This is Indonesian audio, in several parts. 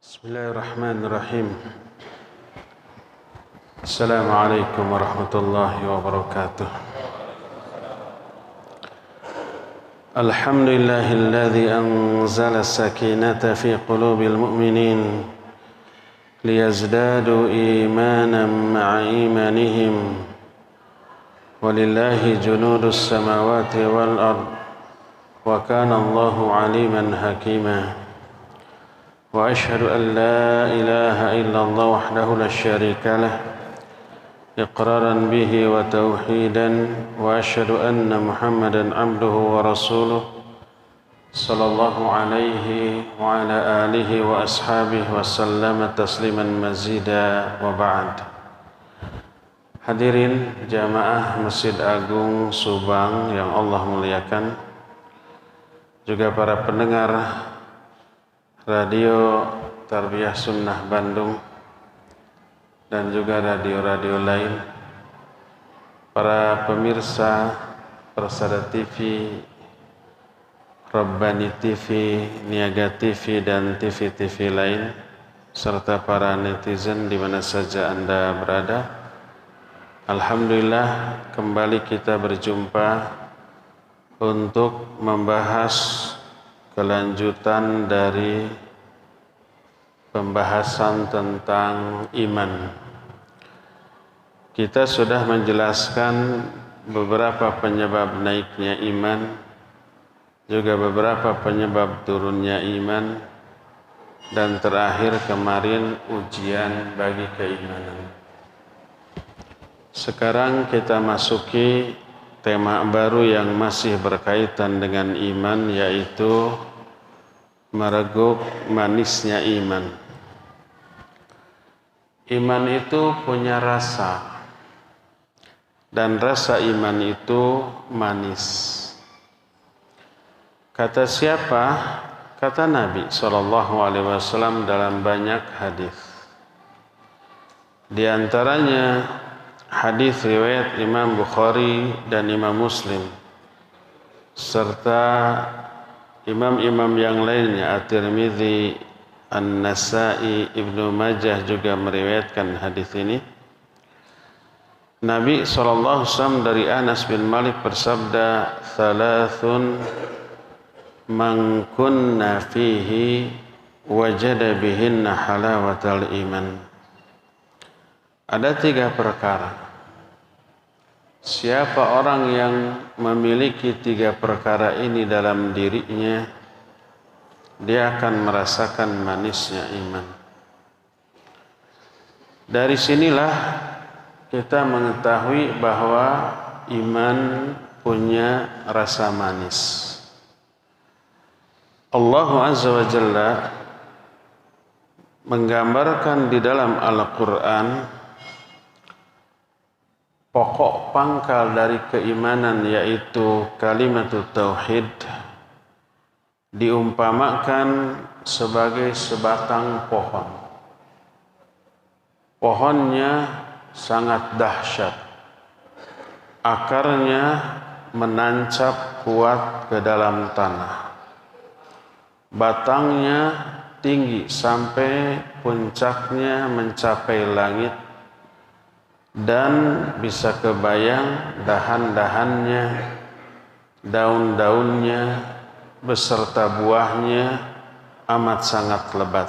Bismillahirrahmanirrahim. Assalamualaikum warahmatullahi wabarakatuh. Alhamdulillahilladzi anzala as-sakinata fi qulubil mu'minin liyazdadu imanan ma'a imanihim. Walillahi junudus samawati wal ard wa kana Allahu aliman hakima. وأشهد أن لا إله إلا الله وحده لا شريك له إقرارا به وتوحيدا وأشهد أن محمدا عبده ورسوله صلى الله عليه وعلى آله وأصحابه وسلم تسليما مزيدا وبعد. Hadirin jamaah Masjid Agung Subang yang Allah muliakan, juga para pendengar Radio Tarbiyah Sunnah Bandung dan juga radio-radio lain, para pemirsa Persada TV, Rabbani TV, Niaga TV dan TV-TV lain, serta para netizen di mana saja Anda berada. Alhamdulillah, kembali kita berjumpa untuk membahas kelanjutan dari pembahasan tentang iman. Kita sudah menjelaskan beberapa penyebab naiknya iman, juga beberapa penyebab turunnya iman, dan terakhir kemarin ujian bagi keimanan. Sekarang kita masuki tema baru yang masih berkaitan dengan iman, yaitu mereguk manisnya iman. Iman itu punya rasa, dan rasa iman itu manis. Kata siapa? Kata Nabi SAW dalam banyak hadis. Di antaranya hadis riwayat Imam Bukhari dan Imam Muslim, serta imam-imam yang lainnya, At-Tirmidzi, An-Nasa'i, Ibnu Majah juga meriwayatkan hadis ini. Nabi SAW dari Anas bin Malik bersabda, "Thalathun man kunna fihi wajada bihinna halawatal iman." Ada 3 perkara. Siapa orang yang memiliki 3 perkara ini dalam dirinya, dia akan merasakan manisnya iman. Dari sinilah kita mengetahui bahwa iman punya rasa manis. Allah Azza wa Jalla menggambarkan di dalam Al-Quran pokok pangkal dari keimanan, yaitu kalimatut tauhid, diumpamakan sebagai sebatang pohon. Pohonnya sangat dahsyat. Akarnya menancap kuat ke dalam tanah. Batangnya tinggi sampai puncaknya mencapai langit, dan bisa kebayang dahan-dahannya, daun-daunnya beserta buahnya amat sangat lebat.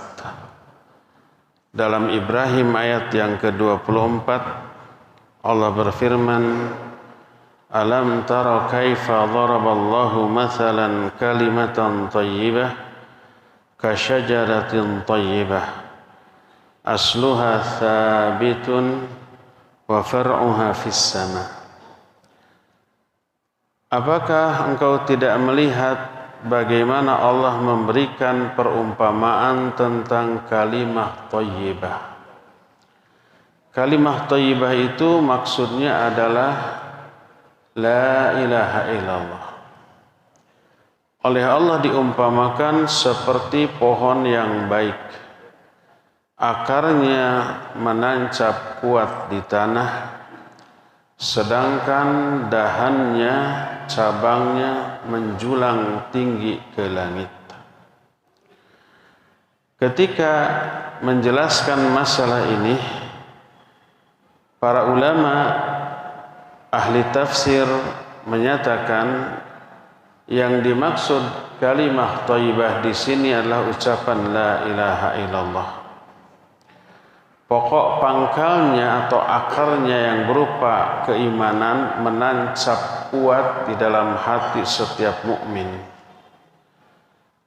Dalam Ibrahim ayat yang ke-24 Allah berfirman, "Alam tara kaifa daraballahu mathalan kalimatan thayyibah kasyajaratin thayyibah asluha thabitun wa far'uha fis sama." Apakah engkau tidak melihat bagaimana Allah memberikan perumpamaan tentang kalimah thayyibah? Kalimah thayyibah itu maksudnya adalah la ilaha illallah. Oleh Allah diumpamakan seperti pohon yang baik. Akarnya menancap kuat di tanah, sedangkan dahannya, cabangnya menjulang tinggi ke langit. Ketika menjelaskan masalah ini, para ulama ahli tafsir menyatakan yang dimaksud kalimah thayyibah di sini adalah ucapan la ilaha illallah. Pokok pangkalnya atau akarnya yang berupa keimanan menancap kuat di dalam hati setiap mukmin.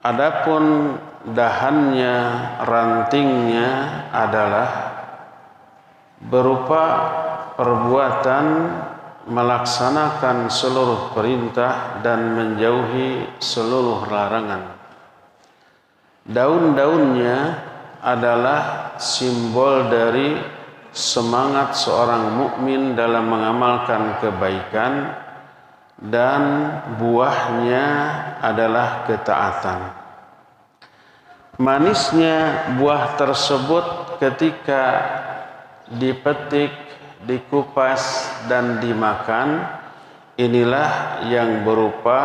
Adapun dahannya, rantingnya adalah berupa perbuatan melaksanakan seluruh perintah dan menjauhi seluruh larangan. Daun-daunnya adalah simbol dari semangat seorang mukmin dalam mengamalkan kebaikan, dan buahnya adalah ketaatan. Manisnya buah tersebut ketika dipetik, dikupas dan dimakan, inilah yang berupa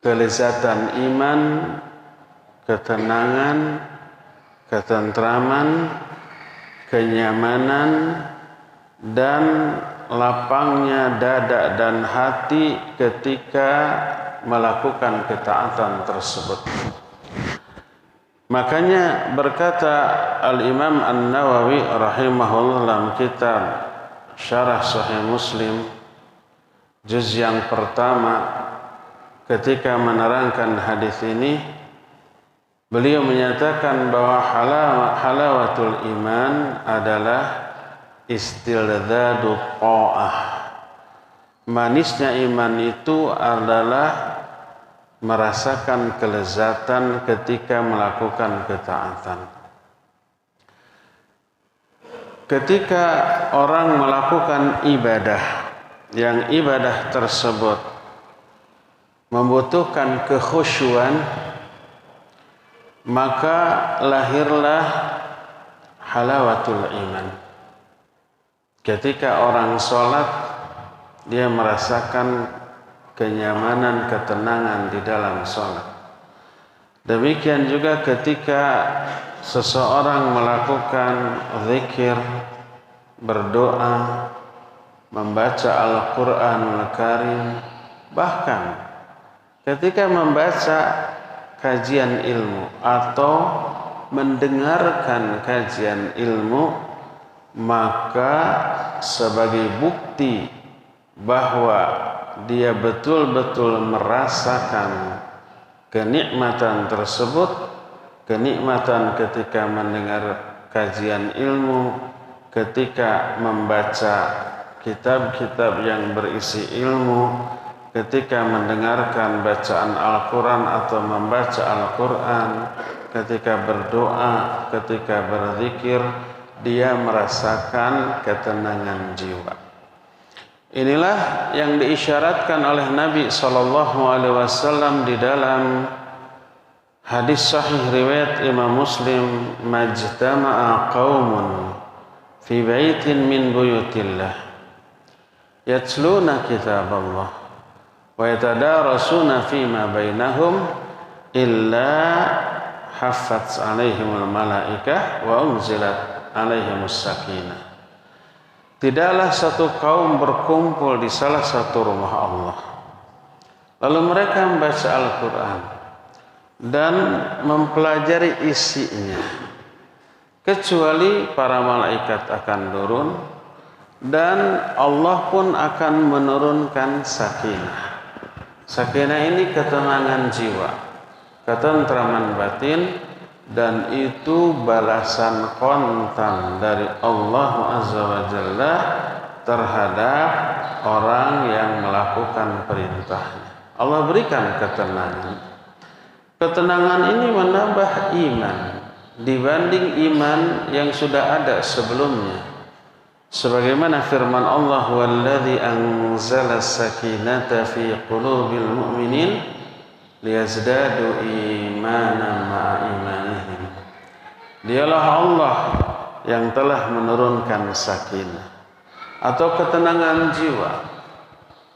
kelezatan iman, ketenangan, ketentraman, kenyamanan, dan lapangnya dada dan hati ketika melakukan ketaatan tersebut. Makanya berkata Al-Imam An-Nawawi rahimahullah dalam kitab Syarah Sahih Muslim juz yang pertama, ketika menerangkan hadis ini, beliau menyatakan bahwa halawatul iman adalah istildzadu ta'ah. Manisnya iman itu adalah merasakan kelezatan ketika melakukan ketaatan. Ketika orang melakukan ibadah, yang ibadah tersebut membutuhkan kekhusyuan, maka lahirlah halawatul iman. Ketika orang sholat, dia merasakan kenyamanan, ketenangan di dalam sholat. Demikian juga ketika seseorang melakukan zikir, berdoa, membaca Al-Quranul Karim, bahkan ketika membaca kajian ilmu atau mendengarkan kajian ilmu, maka sebagai bukti bahwa dia betul-betul merasakan kenikmatan tersebut, kenikmatan ketika mendengar kajian ilmu, ketika membaca kitab-kitab yang berisi ilmu, ketika mendengarkan bacaan Al-Quran atau membaca Al-Quran, ketika berdoa, ketika berzikir, dia merasakan ketenangan jiwa. Inilah yang diisyaratkan oleh Nabi SAW di dalam hadis sahih riwayat Imam Muslim, majtama'a qaumun fi baitin min buyutillah yatluna kitaballah wa yatadarasuna fima bainahum illa haffat alaihimul malaikah wa unzilat alaihimus sakinah. Tidaklah satu kaum berkumpul di salah satu rumah Allah, lalu mereka membaca Al-Quran dan mempelajari isinya, kecuali para malaikat akan turun dan Allah pun akan menurunkan sakinah. Sakinah ini ketenangan jiwa, ketentraman batin, dan itu balasan kontan dari Allah Azza wa Jalla terhadap orang yang melakukan perintahnya. Allah berikan ketenangan. Ketenangan ini menambah iman dibanding iman yang sudah ada sebelumnya. Sebagaimana firman Allah, "Walladzi anzala as-sakinata fi qulubil mu'minin liyazdadu imanan ma'a imanihim." Dialah Allah yang telah menurunkan sakinah atau ketenangan jiwa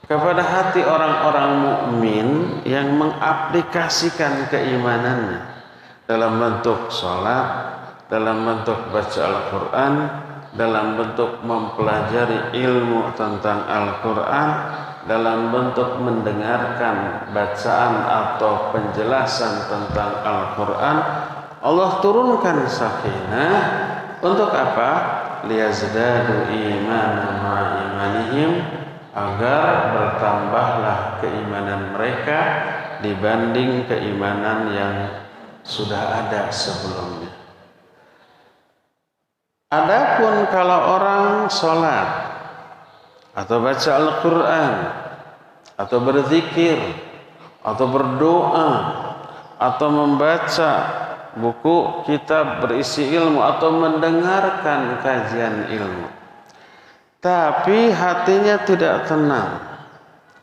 kepada hati orang-orang mukmin yang mengaplikasikan keimanannya, dalam bentuk sholat, dalam bentuk baca Al-Quran, dalam bentuk mempelajari ilmu tentang Al-Quran, dalam bentuk mendengarkan bacaan atau penjelasan tentang Al-Quran. Allah turunkan sakinah untuk apa? Liyazdadu imanan ma'a imanihim, agar bertambahlah keimanan mereka dibanding keimanan yang sudah ada sebelumnya. Adapun kalau orang sholat atau baca Al-Quran atau berzikir atau berdoa atau membaca buku kitab berisi ilmu atau mendengarkan kajian ilmu, tapi hatinya tidak tenang,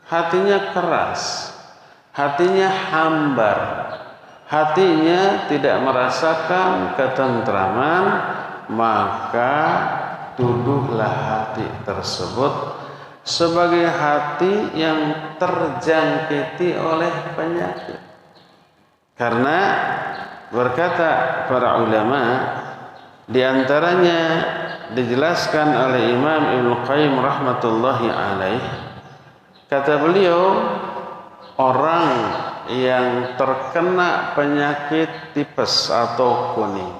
hatinya keras, hatinya hambar, hatinya tidak merasakan ketentraman, maka tuduhlah hati tersebut sebagai hati yang terjangkiti oleh penyakit. Karena berkata para ulama, di antaranya dijelaskan oleh Imam Ibnu Qayyim rahmatullahi alaih, kata beliau, orang yang terkena penyakit tipes atau kuning,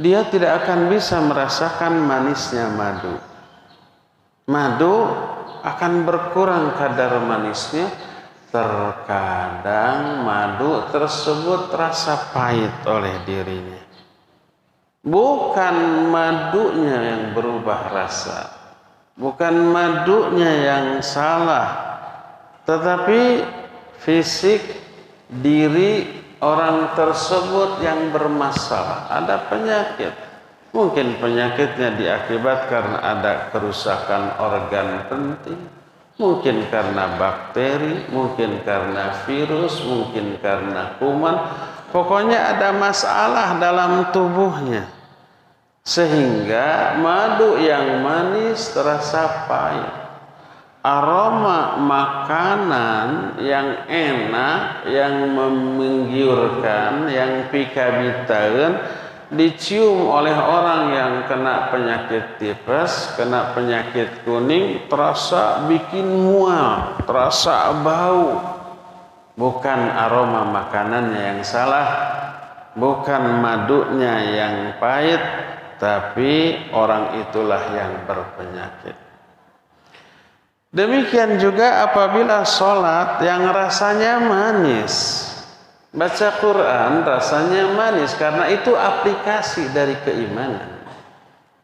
dia tidak akan bisa merasakan manisnya madu. Madu akan berkurang kadar manisnya. Terkadang madu tersebut terasa pahit oleh dirinya. Bukan madunya yang berubah rasa, bukan madunya yang salah, tetapi fisik diri orang tersebut yang bermasalah, ada penyakit. Mungkin penyakitnya diakibat karena ada kerusakan organ penting, mungkin karena bakteri, mungkin karena virus, mungkin karena kuman. Pokoknya ada masalah dalam tubuhnya, sehingga madu yang manis terasa pahit. Aroma makanan yang enak, yang menggiurkan, yang pikabitaeun dicium oleh orang yang kena penyakit tipes, kena penyakit kuning, terasa bikin mual, terasa bau. Bukan aroma makanannya yang salah, bukan madunya yang pahit, tapi orang itulah yang berpenyakit. Demikian juga apabila sholat yang rasanya manis, baca Quran rasanya manis, karena itu aplikasi dari keimanan.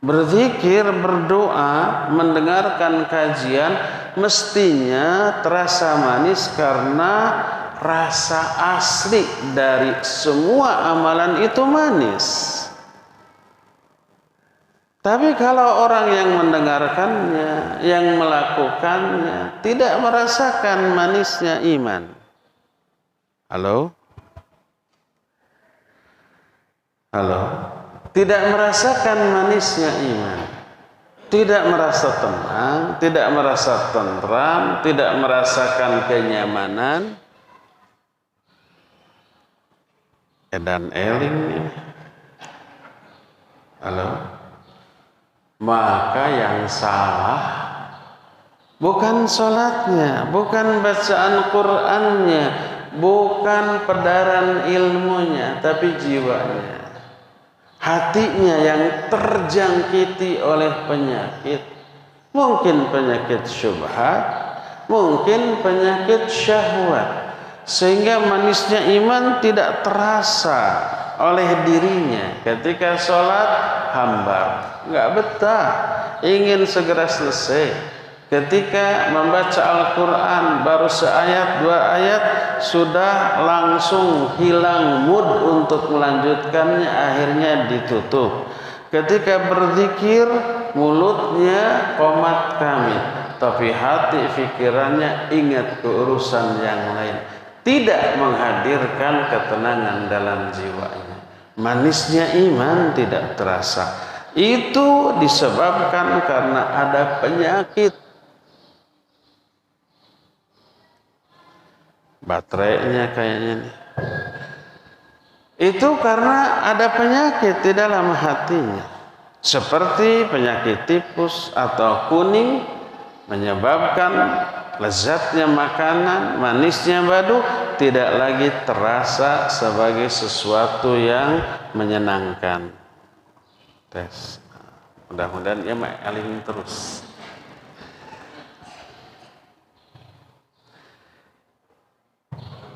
Berzikir, berdoa, mendengarkan kajian mestinya terasa manis karena rasa asli dari semua amalan itu manis. Tapi kalau orang yang mendengarkannya, yang melakukannya tidak merasakan manisnya iman. Halo? Halo? Tidak merasakan manisnya iman, tidak merasa tenang, tidak merasa tentram, tidak merasakan kenyamanan, edan eling ini. Halo? Maka yang salah bukan sholatnya, bukan bacaan Qur'annya, bukan pedaran ilmunya, tapi jiwanya, hatinya yang terjangkiti oleh penyakit. Mungkin penyakit syubhat, mungkin penyakit syahwat, sehingga manisnya iman tidak terasa oleh dirinya. Ketika sholat hambar, nggak betah, ingin segera selesai. Ketika membaca Al-Quran baru seayat dua ayat sudah langsung hilang mood untuk melanjutkannya, akhirnya ditutup. Ketika berzikir mulutnya qomat kamit, tapi hati pikirannya ingat keurusan yang lain, tidak menghadirkan ketenangan dalam jiwanya. Manisnya iman tidak terasa. Itu disebabkan karena ada penyakit. Baterainya kayaknya nih. Itu karena ada penyakit di dalam hatinya. Seperti penyakit tipus atau kuning menyebabkan lezatnya makanan, manisnya madu tidak lagi terasa sebagai sesuatu yang menyenangkan. Tes. Mudah-mudahan ya aling terus.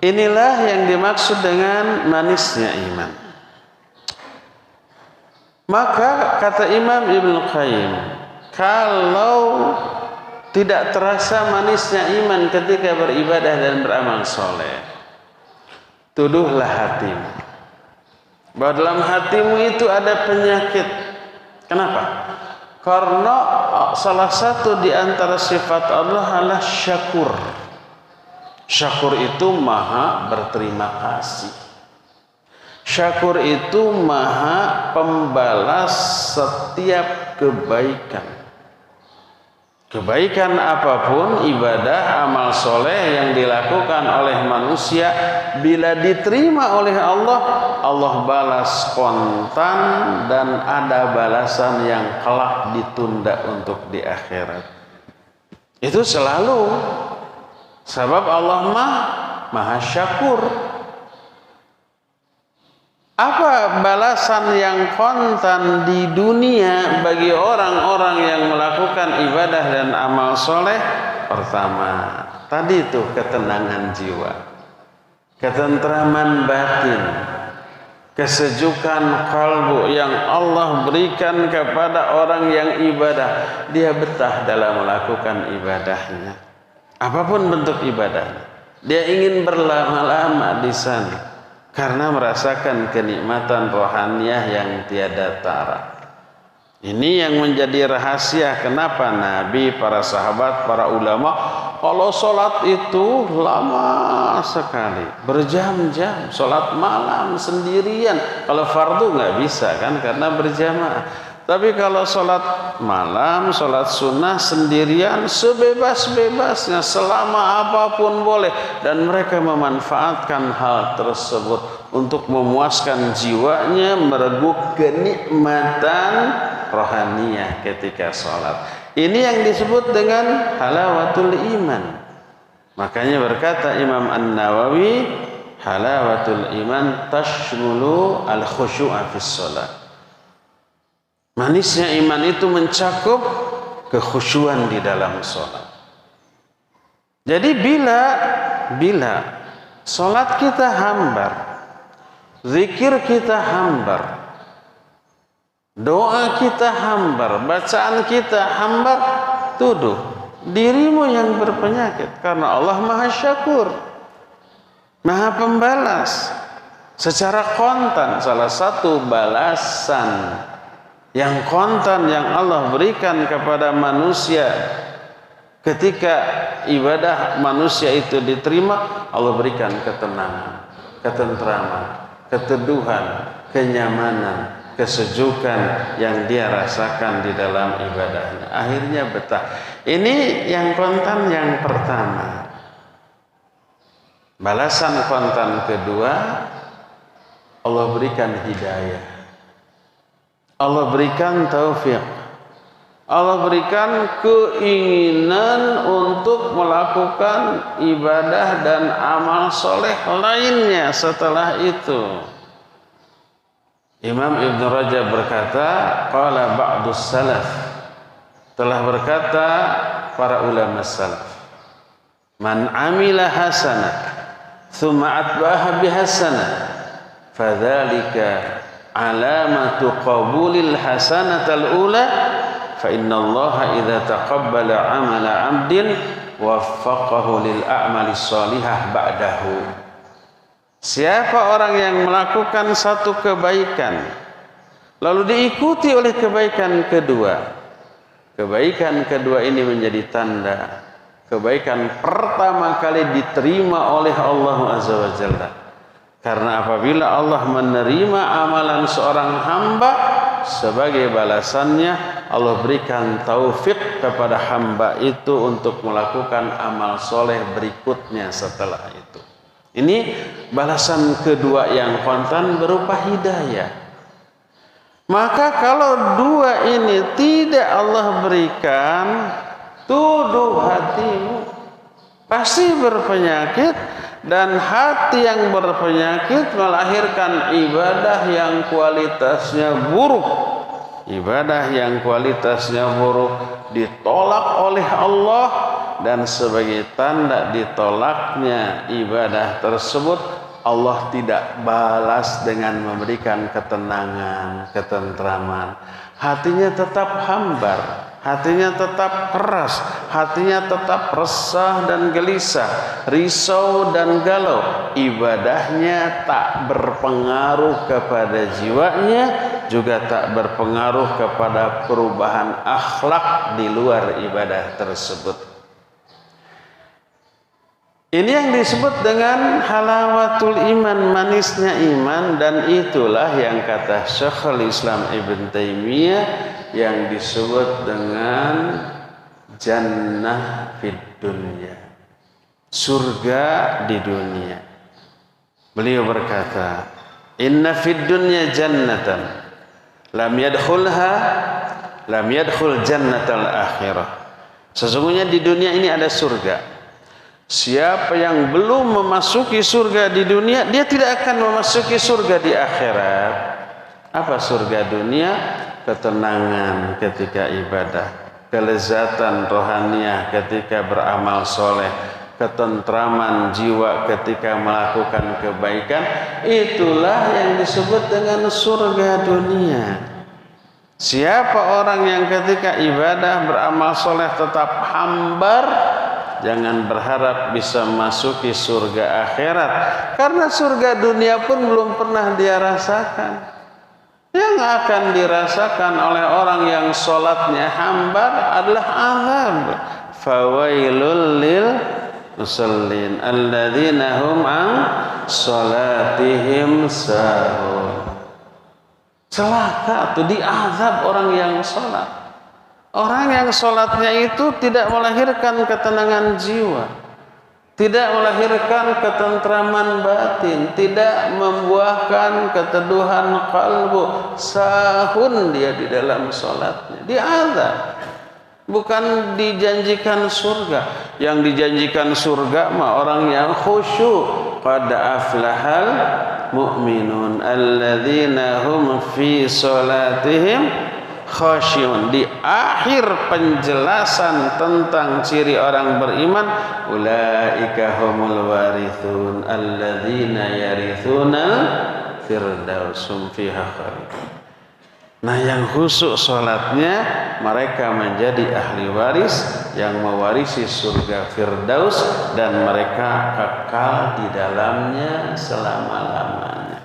Inilah yang dimaksud dengan manisnya iman. Maka kata Imam Ibnu Qayyim, kalau tidak terasa manisnya iman ketika beribadah dan beramal soleh, tuduhlah hatimu bahwa dalam hatimu itu ada penyakit. Kenapa? Karena salah satu di antara sifat Allah adalah syakur. Syakur itu maha berterima kasih. Syakur itu maha pembalas setiap kebaikan. Kebaikan apapun, ibadah, amal soleh yang dilakukan oleh manusia, bila diterima oleh Allah, Allah balas kontan dan ada balasan yang kelak ditunda untuk di akhirat. Itu selalu. Sebab Allah maha syakur. Apa balasan yang kontan di dunia bagi orang-orang yang melakukan ibadah dan amal soleh? Pertama, tadi itu ketenangan jiwa, ketentraman batin, kesejukan kalbu yang Allah berikan kepada orang yang ibadah. Dia betah dalam melakukan ibadahnya. Apapun bentuk ibadahnya, dia ingin berlama-lama di sana karena merasakan kenikmatan rohaniyah yang tiada tara. Ini yang menjadi rahasia kenapa Nabi, para sahabat, para ulama, kalau sholat itu lama sekali, berjam-jam, sholat malam sendirian. Kalau fardu nggak bisa kan, karena berjamaah. Tapi kalau sholat malam, sholat sunnah sendirian, sebebas-bebasnya, selama apapun boleh. Dan mereka memanfaatkan hal tersebut untuk memuaskan jiwanya, mereguk kenikmatan rohaniyah ketika sholat. Ini yang disebut dengan halawatul iman. Makanya berkata Imam An-Nawawi, halawatul iman tashmulu al-khushu'a fis sholat. Manisnya iman itu mencakup kekhusyuan di dalam sholat. Jadi bila sholat kita hambar, zikir kita hambar, doa kita hambar, bacaan kita hambar, tuduh dirimu yang berpenyakit. Karena Allah maha syakur, maha pembalas secara kontan. Salah satu balasan yang kontan yang Allah berikan kepada manusia ketika ibadah manusia itu diterima, Allah berikan ketenangan, ketentraman, keteduhan, kenyamanan, kesejukan yang dia rasakan di dalam ibadahnya. Akhirnya betah. Ini yang kontan yang pertama. Balasan kontan kedua, Allah berikan hidayah. Allah berikan taufik. Allah berikan keinginan untuk melakukan ibadah dan amal soleh lainnya setelah itu. Imam Ibn Rajab berkata, qala ba'dus salaf, telah berkata para ulama salaf, man amila hasanah thumma atba'aha bihasanah fadzalika alamatu qabulil hasanatal ula fa innallaha idza taqabbala amala 'abdin waffaqahu lil a'mali shalihah ba'dahu. Siapa orang yang melakukan satu kebaikan lalu diikuti oleh kebaikan kedua, kebaikan kedua ini menjadi tanda kebaikan pertama kali diterima oleh Allah Azza wa Jalla. Karena apabila Allah menerima amalan seorang hamba, sebagai balasannya Allah berikan taufik kepada hamba itu untuk melakukan amal soleh berikutnya setelah itu. Ini balasan kedua yang kontan berupa hidayah. Maka kalau dua ini tidak Allah berikan, tuduh hatimu pasti berpenyakit, dan hati yang berpenyakit melahirkan ibadah yang kualitasnya buruk. Ibadah yang kualitasnya buruk ditolak oleh Allah, dan sebagai tanda ditolaknya ibadah tersebut, Allah tidak balas dengan memberikan ketenangan, ketentraman. Hatinya tetap hambar, hatinya tetap keras, hatinya tetap resah dan gelisah, risau dan galau. Ibadahnya tak berpengaruh kepada jiwanya, juga tak berpengaruh kepada perubahan akhlak di luar ibadah tersebut. Ini yang disebut dengan halawatul iman, manisnya iman, dan itulah yang kata Syekhul Islam Ibn Taimiyah yang disebut dengan jannah fid dunya, surga di dunia. Beliau berkata, inna fid dunya jannatan lam yadkhul jannatal akhirah. Sesungguhnya di dunia ini ada surga. Siapa yang belum memasuki surga di dunia, dia tidak akan memasuki surga di akhirat. Apa surga dunia? Ketenangan ketika ibadah, kelezatan rohaniah ketika beramal soleh, ketentraman jiwa ketika melakukan kebaikan. Itulah yang disebut dengan surga dunia. Siapa orang yang ketika ibadah beramal soleh tetap hambar, jangan berharap bisa masuki surga akhirat, karena surga dunia pun belum pernah dia rasakan. Yang akan dirasakan oleh orang yang sholatnya hambar adalah azab. Fawailul lil musallin alladzina hum an sholatihim sahun. Celaka tuh, diazab orang yang sholat. Orang yang sholatnya itu tidak melahirkan ketenangan jiwa, tidak melahirkan ketentraman batin, tidak membuahkan keteduhan kalbu. Sahun dia di dalam sholatnya, diazab. Bukan dijanjikan surga. Yang dijanjikan surga mah orang yang khusyuk. Qad aflahal mu'minun alladzina hum fi sholatihim khasyun. Di akhir penjelasan tentang ciri orang beriman, ulaika humul warithun alladzina yarithunal firdausum fiha khalidun. Nah, yang khusyuk salatnya, mereka menjadi ahli waris yang mewarisi surga firdaus, dan mereka kekal di dalamnya selama-lamanya.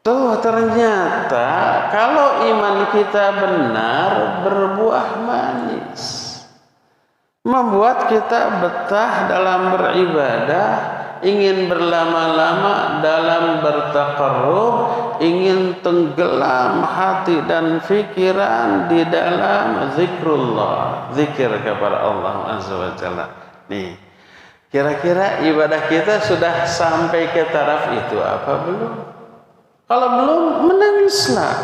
Tuh, ternyata kalau iman kita benar, berbuah manis, membuat kita betah dalam beribadah, ingin berlama-lama dalam bertaqarrub, ingin tenggelam hati dan pikiran di dalam zikrullah, zikir kepada Allah Azza wa Jalla. Nih, kira-kira ibadah kita sudah sampai ke taraf itu apa belum? Kalau belum, menangislah.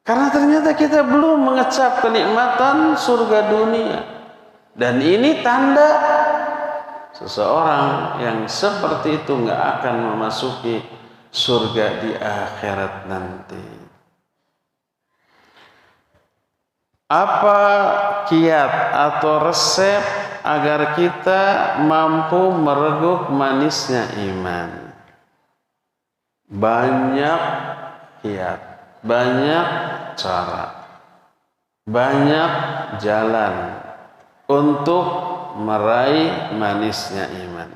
Karena ternyata kita belum mengecap kenikmatan surga dunia. Dan ini tanda seseorang yang seperti itu nggak akan memasuki surga di akhirat nanti. Apa kiat atau resep agar kita mampu mereguk manisnya iman? Banyak kiat, banyak cara, banyak jalan untuk meraih manisnya iman.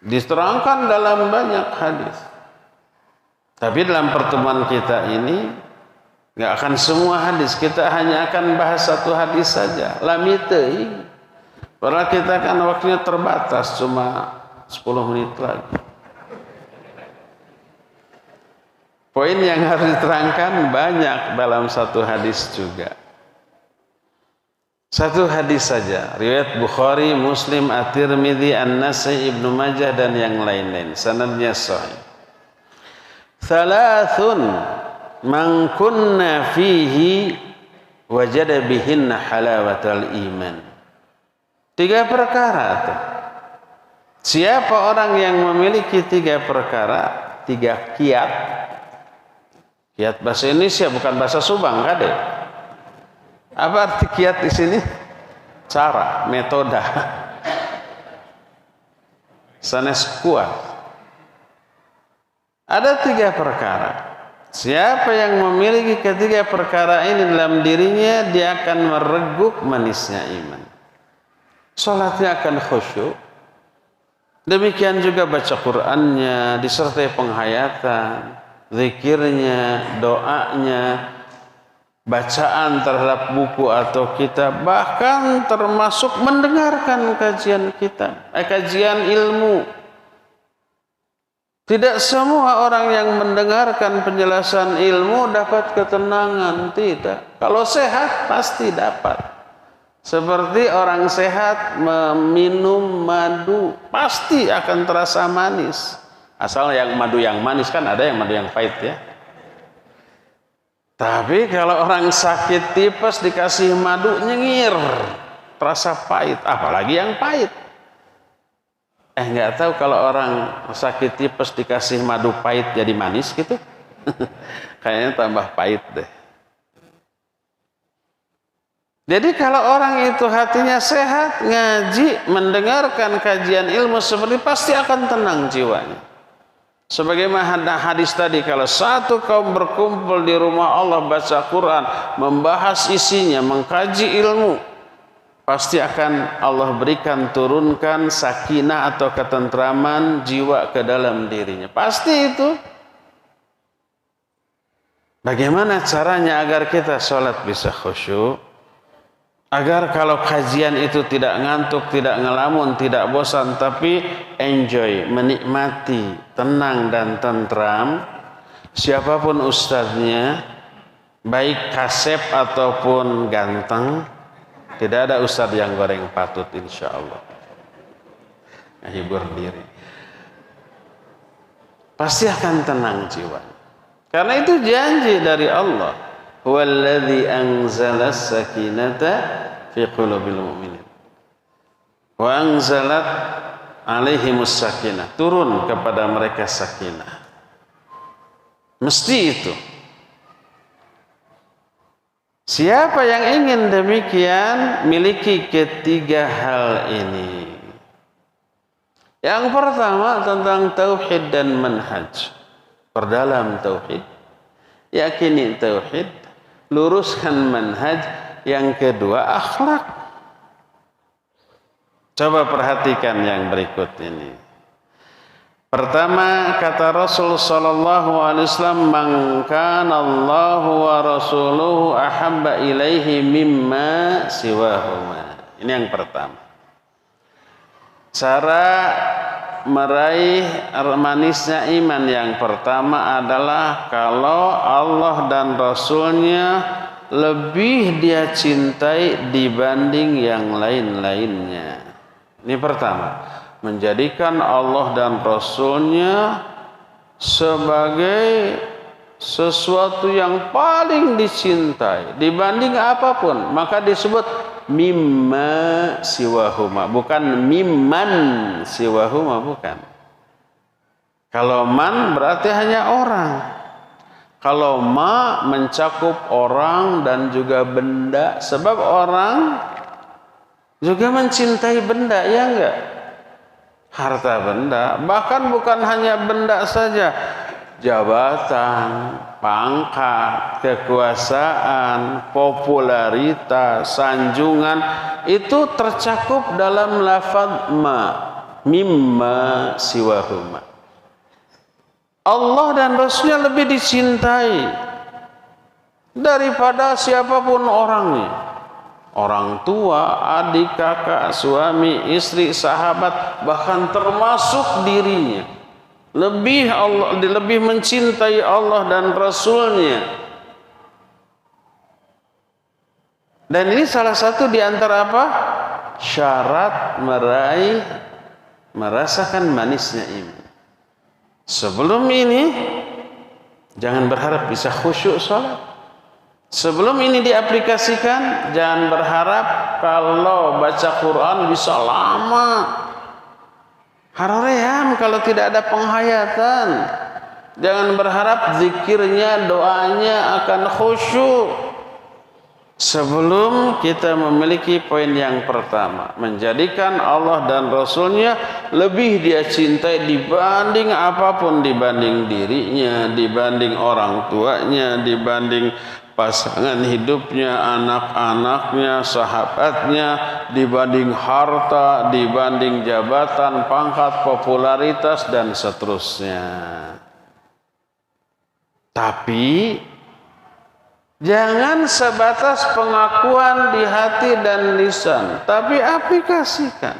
Diterangkan dalam banyak hadis. Tapi dalam pertemuan kita ini nggak akan semua hadis, kita hanya akan bahas satu hadis saja. Lamitei. Padahal kita kan waktunya terbatas, cuma 10 menit lagi. Poin yang harus diterangkan banyak dalam satu hadis juga. Satu hadis saja, riwayat Bukhari, Muslim, At-Tirmidzi, An-Nasai, Ibnu Majah dan yang lain-lain. Sanadnya sahih. Thalathun man kunna fihi wajada bihinna halawatal iman. 3 perkara tuh. Siapa orang yang memiliki 3 perkara, 3 kiat. Kiat bahasa Indonesia bukan bahasa Subang, kade. Apa arti kiat di sini? Cara, metode. Sanes kuat. Ada 3 perkara. Siapa yang memiliki ketiga perkara ini dalam dirinya, dia akan mereguk manisnya iman. Salatnya akan khusyuk. Demikian juga baca Qur'annya, disertai penghayatan, zikirnya, doanya, bacaan terhadap buku atau kitab, bahkan termasuk mendengarkan kajian kitab, kajian ilmu. Tidak semua orang yang mendengarkan penjelasan ilmu dapat ketenangan, tidak. Kalau sehat pasti dapat. Seperti orang sehat meminum madu, pasti akan terasa manis. Asal yang madu yang manis, kan ada yang madu yang pahit ya. Tapi kalau orang sakit tipes dikasih madu nyengir, terasa pahit, apalagi yang pahit. Nggak tahu kalau orang sakit tipes dikasih madu pahit jadi manis gitu. Kayaknya tambah pahit deh. Jadi kalau orang itu hatinya sehat, ngaji, mendengarkan kajian ilmu seperti, pasti akan tenang jiwanya. Sebagaimana hadis tadi, kalau satu kaum berkumpul di rumah Allah baca Quran, membahas isinya, mengkaji ilmu, pasti akan Allah berikan, turunkan sakinah atau ketentraman jiwa ke dalam dirinya. Pasti itu. Bagaimana caranya agar kita sholat bisa khusyuk? Agar kalau kajian itu tidak ngantuk, tidak ngelamun, tidak bosan, tapi enjoy, menikmati, tenang dan tentram. Siapapun ustadznya, baik kasep ataupun ganteng, tidak ada ustadz yang goreng patut, insya Allah. Hibur diri. Pasti akan tenang jiwa. Karena itu janji dari Allah. Huwallazi anzala sakinata fi qulubil mu'minin wa anzalat alaihimus sakinah, turun kepada mereka sakinah. Mesti itu. Siapa yang ingin demikian, miliki ketiga hal ini. Yang pertama tentang tauhid dan manhaj. Perdalam tauhid, yakini tauhid, luruskan manhaj. Yang kedua, akhlak. Coba perhatikan yang berikut ini. Pertama, kata Rasul sallallahu alaihi wasallam, "Man kana Allahu wa rasuluhu ahabba ilaihi mimma siwahuma." Ini yang pertama. Cara meraih manisnya iman yang pertama adalah kalau Allah dan Rasulnya lebih dia cintai dibanding yang lain-lainnya. Ini pertama, menjadikan Allah dan Rasulnya sebagai sesuatu yang paling dicintai dibanding apapun, maka disebut mimma siwahuma, bukan mimman siwahuma, bukan. Kalau man berarti hanya orang. Kalau ma mencakup orang dan juga benda, sebab orang juga mencintai benda, ya enggak? Harta benda, bahkan bukan hanya benda saja, jabatan, pangkat, kekuasaan, popularitas, sanjungan, itu tercakup dalam lafaz ma, mimma siwahuma. Allah dan Rasulnya lebih dicintai daripada siapapun orangnya. Orang tua, adik, kakak, suami, istri, sahabat, bahkan termasuk dirinya. Lebih mencintai Allah dan Rasulnya. Dan ini salah satu di antara apa? Syarat merasakan manisnya iman. Sebelum ini jangan berharap bisa khusyuk salat. Sebelum ini diaplikasikan, jangan berharap kalau baca Quran bisa lama. Haroream kalau tidak ada penghayatan. Jangan berharap zikirnya, doanya akan khusyuk. Sebelum kita memiliki poin yang pertama, menjadikan Allah dan Rasulnya lebih dia cintai dibanding apapun, dibanding dirinya, dibanding orang tuanya, dibanding pasangan hidupnya, anak-anaknya, sahabatnya, dibanding harta, dibanding jabatan, pangkat, popularitas, dan seterusnya. Tapi jangan sebatas pengakuan di hati dan lisan, tapi aplikasikan.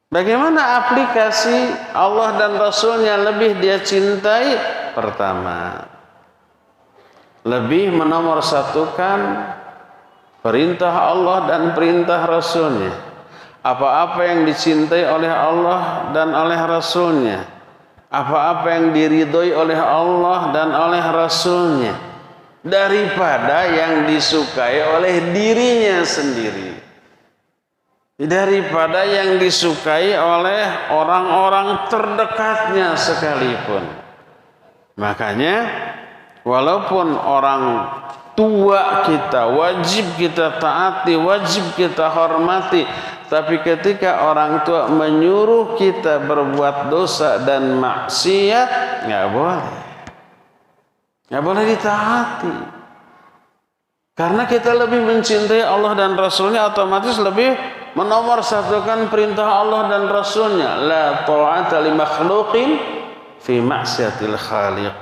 Bagaimana aplikasi Allah dan Rasulnya lebih dia cintai? Pertama, lebih menomorsatukan perintah Allah dan perintah Rasulnya. Apa-apa yang dicintai oleh Allah dan oleh Rasulnya, apa-apa yang diridhoi oleh Allah dan oleh Rasulnya, daripada yang disukai oleh dirinya sendiri, daripada yang disukai oleh orang-orang terdekatnya sekalipun. Makanya walaupun orang tua kita wajib kita taati, wajib kita hormati, tapi ketika orang tua menyuruh kita berbuat dosa dan maksiat, nggak boleh ditaati. Karena kita lebih mencintai Allah dan Rasulnya, otomatis lebih menomorsatukan perintah Allah dan Rasulnya. La ta'ata li makhluqin fi ma'siyatil khaliq.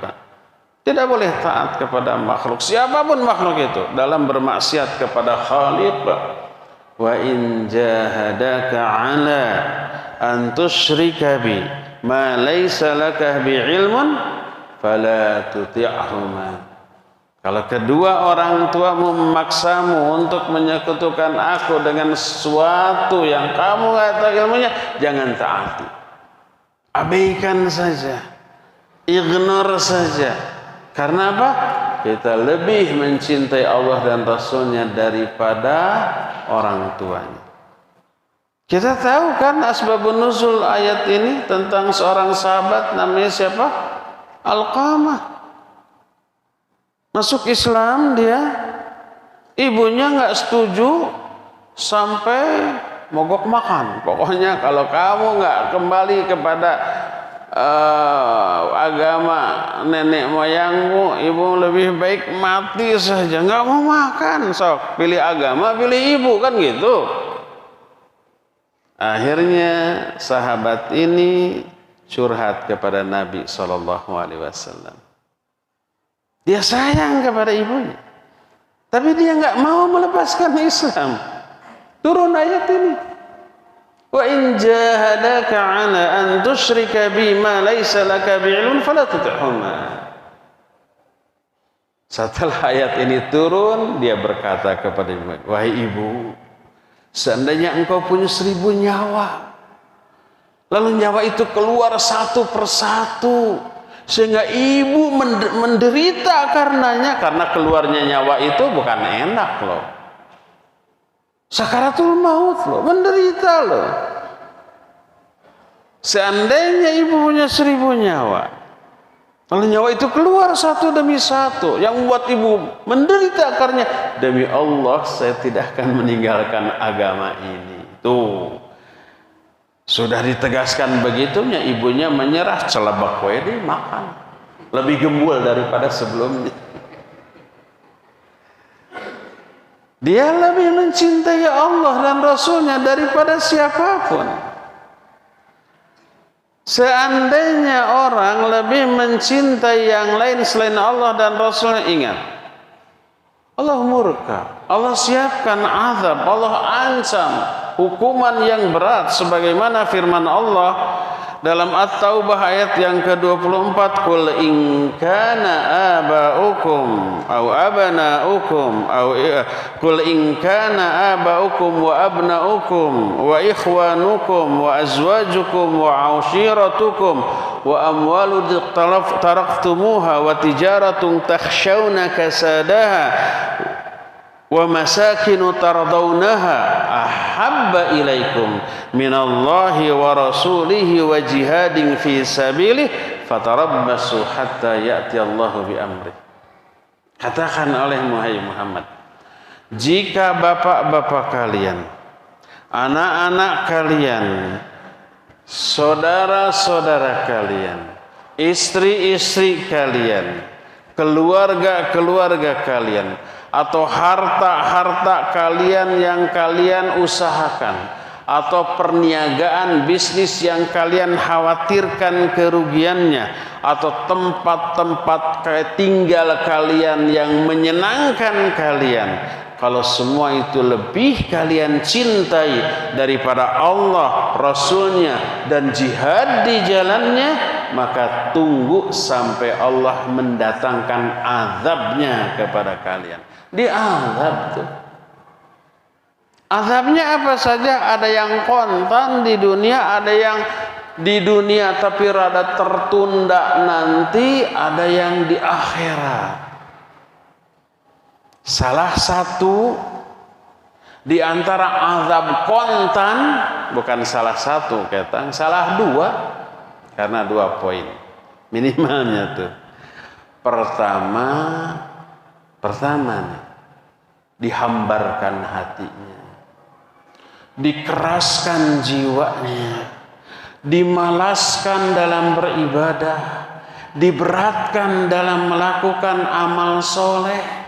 Tidak boleh taat kepada makhluk, siapapun makhluk itu, dalam bermaksiat kepada Khaliq. Wa in jahadaka ala an tusyrika bi ma laysa laka bi ilmun fala tuti'huma. Kalau kedua orang tuamu memaksamu untuk menyekutukan aku dengan sesuatu yang kamu nggak tahu ilmunya, jangan taati. Abaikan saja, ignore saja. Karena apa? Kita lebih mencintai Allah dan Rasulnya daripada orang tuanya. Kita tahu kan asbabun nuzul ayat ini tentang seorang sahabat namanya siapa? Alqamah. Masuk Islam dia, ibunya nggak setuju sampai mogok makan. Pokoknya kalau kamu nggak kembali kepada agama nenek moyangmu, ibu lebih baik mati saja, nggak mau makan. Sok pilih agama, pilih ibu, kan gitu. Akhirnya sahabat ini curhat kepada Nabi SAW. Dia sayang kepada ibunya, tapi dia nggak mau melepaskan Islam. Turun ayat ini. Wa in jahadaka 'ala an tusyrika bima laysa laka bi'ilmun fala tuti'huma. Setelah ayat ini turun, dia berkata kepada ibu, wahai ibu, seandainya engkau punya 1000 nyawa, lalu nyawa itu keluar satu persatu, sehingga ibu menderita karenanya, karena keluarnya nyawa itu bukan enak loh. Sakaratul maut loh, menderita loh. Seandainya ibu punya 1000 nyawa, lalu nyawa itu keluar satu demi satu, yang membuat ibu menderita karena, demi Allah saya tidak akan meninggalkan agama ini. Tuh, sudah ditegaskan begitunya, ibunya menyerah, celebak wedi makan, lebih gembul daripada sebelumnya. Dia lebih mencintai Allah dan Rasulnya daripada siapapun. Seandainya orang lebih mencintai yang lain selain Allah dan Rasulnya, ingat, Allah murka, Allah siapkan azab, Allah ancam hukuman yang berat, sebagaimana firman Allah dalam At-Taubah ayat yang ke-24, qul in kana aba'ukum aw abna'ukum aw qul in kana aba'ukum wa abna'ukum wa ikhwanukum wa azwajukum wa ashiratukum wa amwalu taraktumuha wa tijaratun takhshawna kasadaha wa masakinu tardawnaha ahabba ilaikum minallahi wa rasulihi wa jihadin fi sabilih fatarabbasu hatta ya'ti Allahu bi amri. Katakan oleh Muhammad, jika bapak-bapak kalian, anak-anak kalian, saudara-saudara kalian, istri-istri kalian, keluarga-keluarga kalian, atau harta-harta kalian yang kalian usahakan, atau perniagaan bisnis yang kalian khawatirkan kerugiannya, atau tempat-tempat tinggal kalian yang menyenangkan kalian, kalau semua itu lebih kalian cintai daripada Allah, Rasulnya, dan jihad di jalannya, maka tunggu sampai Allah mendatangkan azabnya kepada kalian. Diazab tuh. Azabnya apa saja? Ada yang kontan di dunia, ada yang di dunia tapi rada tertunda nanti, ada yang di akhirat. Salah satu di antara azab kontan, bukan salah satu ketang, salah dua, karena 2 poin minimalnya tuh. Pertama nih, dihambarkan hatinya, dikeraskan jiwanya, dimalaskan dalam beribadah, diberatkan dalam melakukan amal soleh.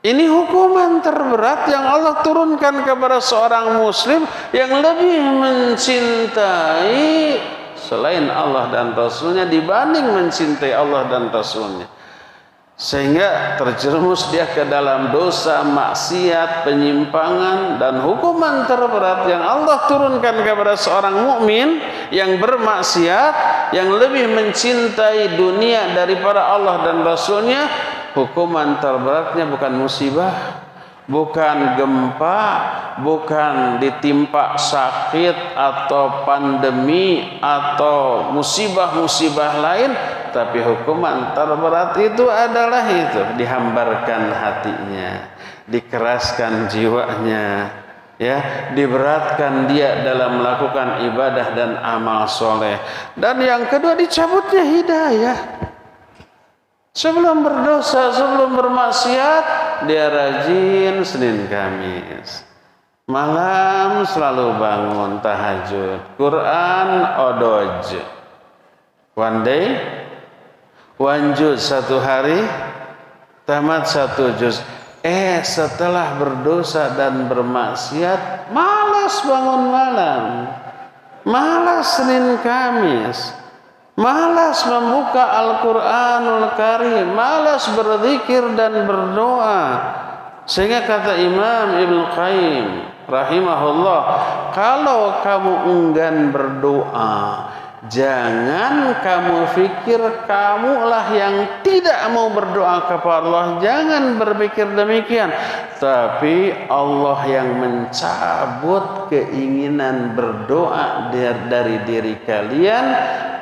Ini hukuman terberat yang Allah turunkan kepada seorang muslim yang lebih mencintai selain Allah dan Rasulnya dibanding mencintai Allah dan Rasulnya, sehingga terjerumus dia ke dalam dosa, maksiat, penyimpangan, dan hukuman terberat yang Allah turunkan kepada seorang mukmin yang bermaksiat, yang lebih mencintai dunia daripada Allah dan Rasulnya. Hukuman terberatnya bukan musibah, bukan gempa, bukan ditimpa sakit atau pandemi atau musibah-musibah lain, tapi hukuman terberat itu adalah itu, dihambarkan hatinya, dikeraskan jiwanya, ya, diberatkan dia dalam melakukan ibadah dan amal soleh. Dan yang kedua, dicabutnya hidayah. Sebelum berdosa, sebelum bermaksiat, dia rajin Senin Kamis, malam selalu bangun tahajud, Quran odoj, one day one juz, 1 hari tamat 1 juz. Setelah berdosa dan bermaksiat, malas bangun malam, malas Senin Kamis, malas membuka Al-Quranul Karim, malas berzikir dan berdoa. Sehingga kata Imam Ibn Qayyim rahimahullah, kalau kamu enggan berdoa, jangan kamu pikir kamulah yang tidak mau berdoa kepada Allah. Jangan berpikir demikian. Tapi Allah yang mencabut keinginan berdoa dari diri kalian,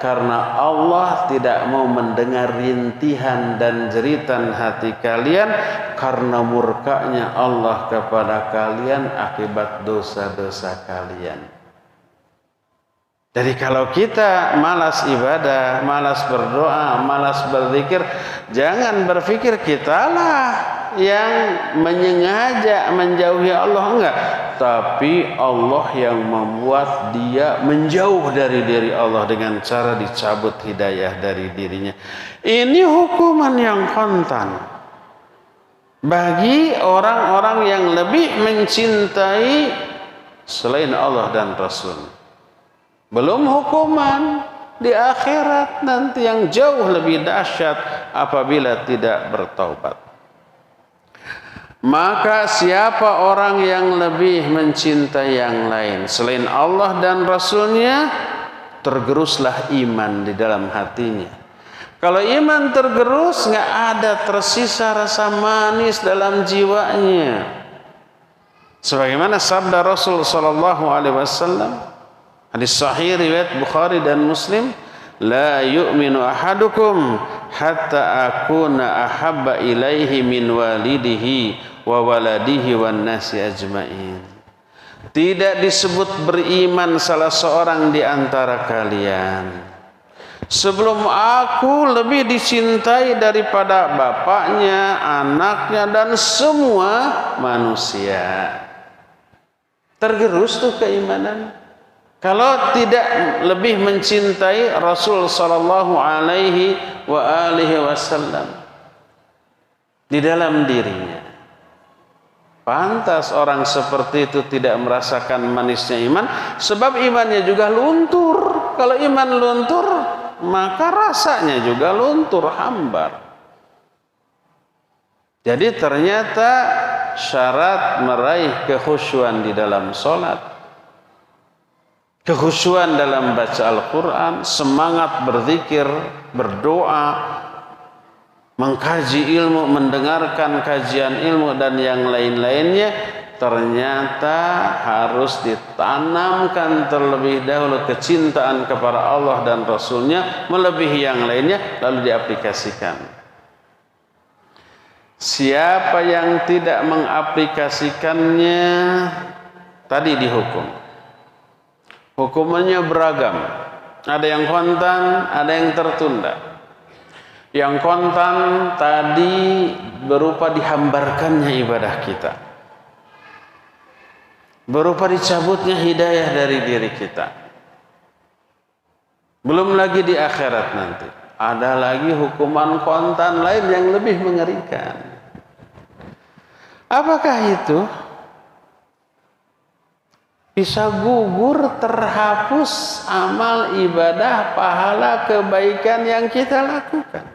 karena Allah tidak mau mendengar rintihan dan jeritan hati kalian karena murkanya Allah kepada kalian akibat dosa-dosa kalian. Jadi kalau kita malas ibadah, malas berdoa, malas berzikir, jangan berpikir kitalah yang menyengaja menjauhi Allah, enggak. Tapi Allah yang membuat dia menjauh dari diri Allah dengan cara dicabut hidayah dari dirinya. Ini hukuman yang kontan bagi orang-orang yang lebih mencintai selain Allah dan Rasul. Belum hukuman di akhirat nanti yang jauh lebih dahsyat apabila tidak bertaubat. Maka siapa orang yang lebih mencintai yang lain selain Allah dan Rasulnya, tergeruslah iman di dalam hatinya. Kalau iman tergerus, nggak ada tersisa rasa manis dalam jiwanya. Sebagaimana sabda Rasul sallallahu alaihi wasallam, hadis sahih riwayat Bukhari dan Muslim, la yu'minu ahadukum hatta akuna ahabba ilaihi min walidihi wa waladihi wan nasi ajmain. Tidak disebut beriman salah seorang di antara kalian sebelum aku lebih dicintai daripada bapaknya, anaknya, dan semua manusia. Tergerus tuh keimanan. Kalau tidak lebih mencintai Rasul sallallahu alaihi wa alihi wasallam di dalam dirinya. Pantas orang seperti itu tidak merasakan manisnya iman, sebab imannya juga luntur. Kalau iman luntur, maka rasanya juga luntur, hambar. Jadi ternyata syarat meraih kekhusyuan di dalam sholat, kekhusyuan dalam baca Al-Quran, semangat berzikir, berdoa, mengkaji ilmu, mendengarkan kajian ilmu dan yang lain-lainnya, ternyata harus ditanamkan terlebih dahulu kecintaan kepada Allah dan Rasulnya melebihi yang lainnya, lalu diaplikasikan. Siapa yang tidak mengaplikasikannya tadi dihukum. Hukumannya beragam. Ada yang kontan, ada yang tertunda. Yang kontan tadi berupa dihambarkannya ibadah kita, berupa dicabutnya hidayah dari diri kita. Belum lagi di akhirat nanti ada lagi hukuman kontan lain yang lebih mengerikan. Apakah itu? Bisa gugur, terhapus amal ibadah, pahala, kebaikan yang kita lakukan.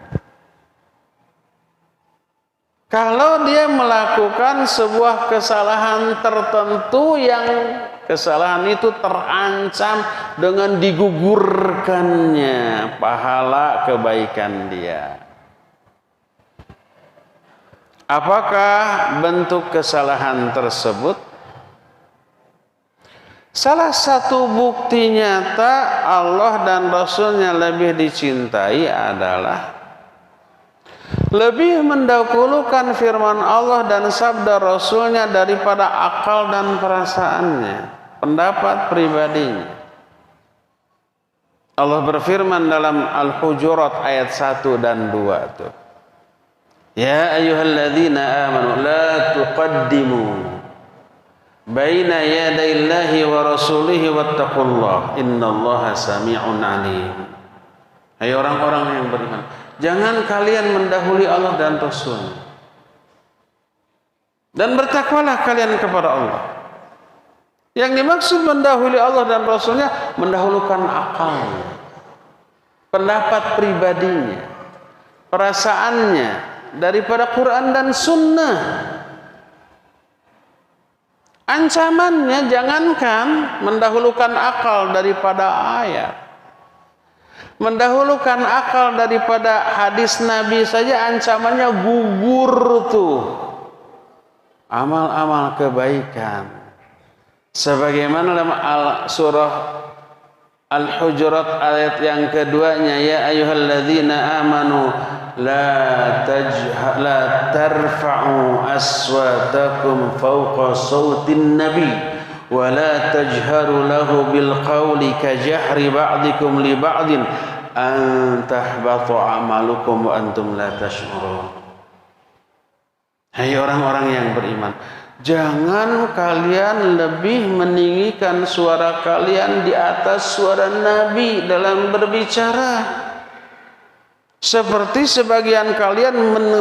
Kalau dia melakukan sebuah kesalahan tertentu yang kesalahan itu terancam dengan digugurkannya pahala kebaikan dia. Apakah bentuk kesalahan tersebut? Salah satu bukti nyata Allah dan Rasulnya lebih dicintai adalah lebih mendahulukan firman Allah dan sabda Rasulnya daripada akal dan perasaannya, pendapat pribadinya. Allah berfirman dalam Al-Hujurat ayat 1 dan 2 tuh. Ya ayyuhalladzina amanu la tuqaddimu baina yadayillahi wa rasulihi wattaqullah innallaha sami'un alim. Hai orang-orang yang beriman, jangan kalian mendahului Allah dan Rasul, dan bertakwalah kalian kepada Allah. Yang dimaksud mendahului Allah dan Rasulnya, mendahulukan akal, pendapat pribadinya, perasaannya daripada Quran dan Sunnah. Ancamannya jangankan mendahulukan akal daripada ayat, mendahulukan akal daripada hadis Nabi saja ancamannya gugur tuh amal-amal kebaikan. Sebagaimana dalam surah Al-Hujurat ayat yang keduanya, ya ayyuhalladzina amanu la tarfa'u aswatakum fawqa sautin nabi wa la tajharu lahu bil qawli ka jahri ba'dikum li ba'din an tahbatu a'malukum wa antum la tash'urun. Hai orang-orang yang beriman, jangan kalian lebih meninggikan suara kalian di atas suara Nabi dalam berbicara, seperti sebagian kalian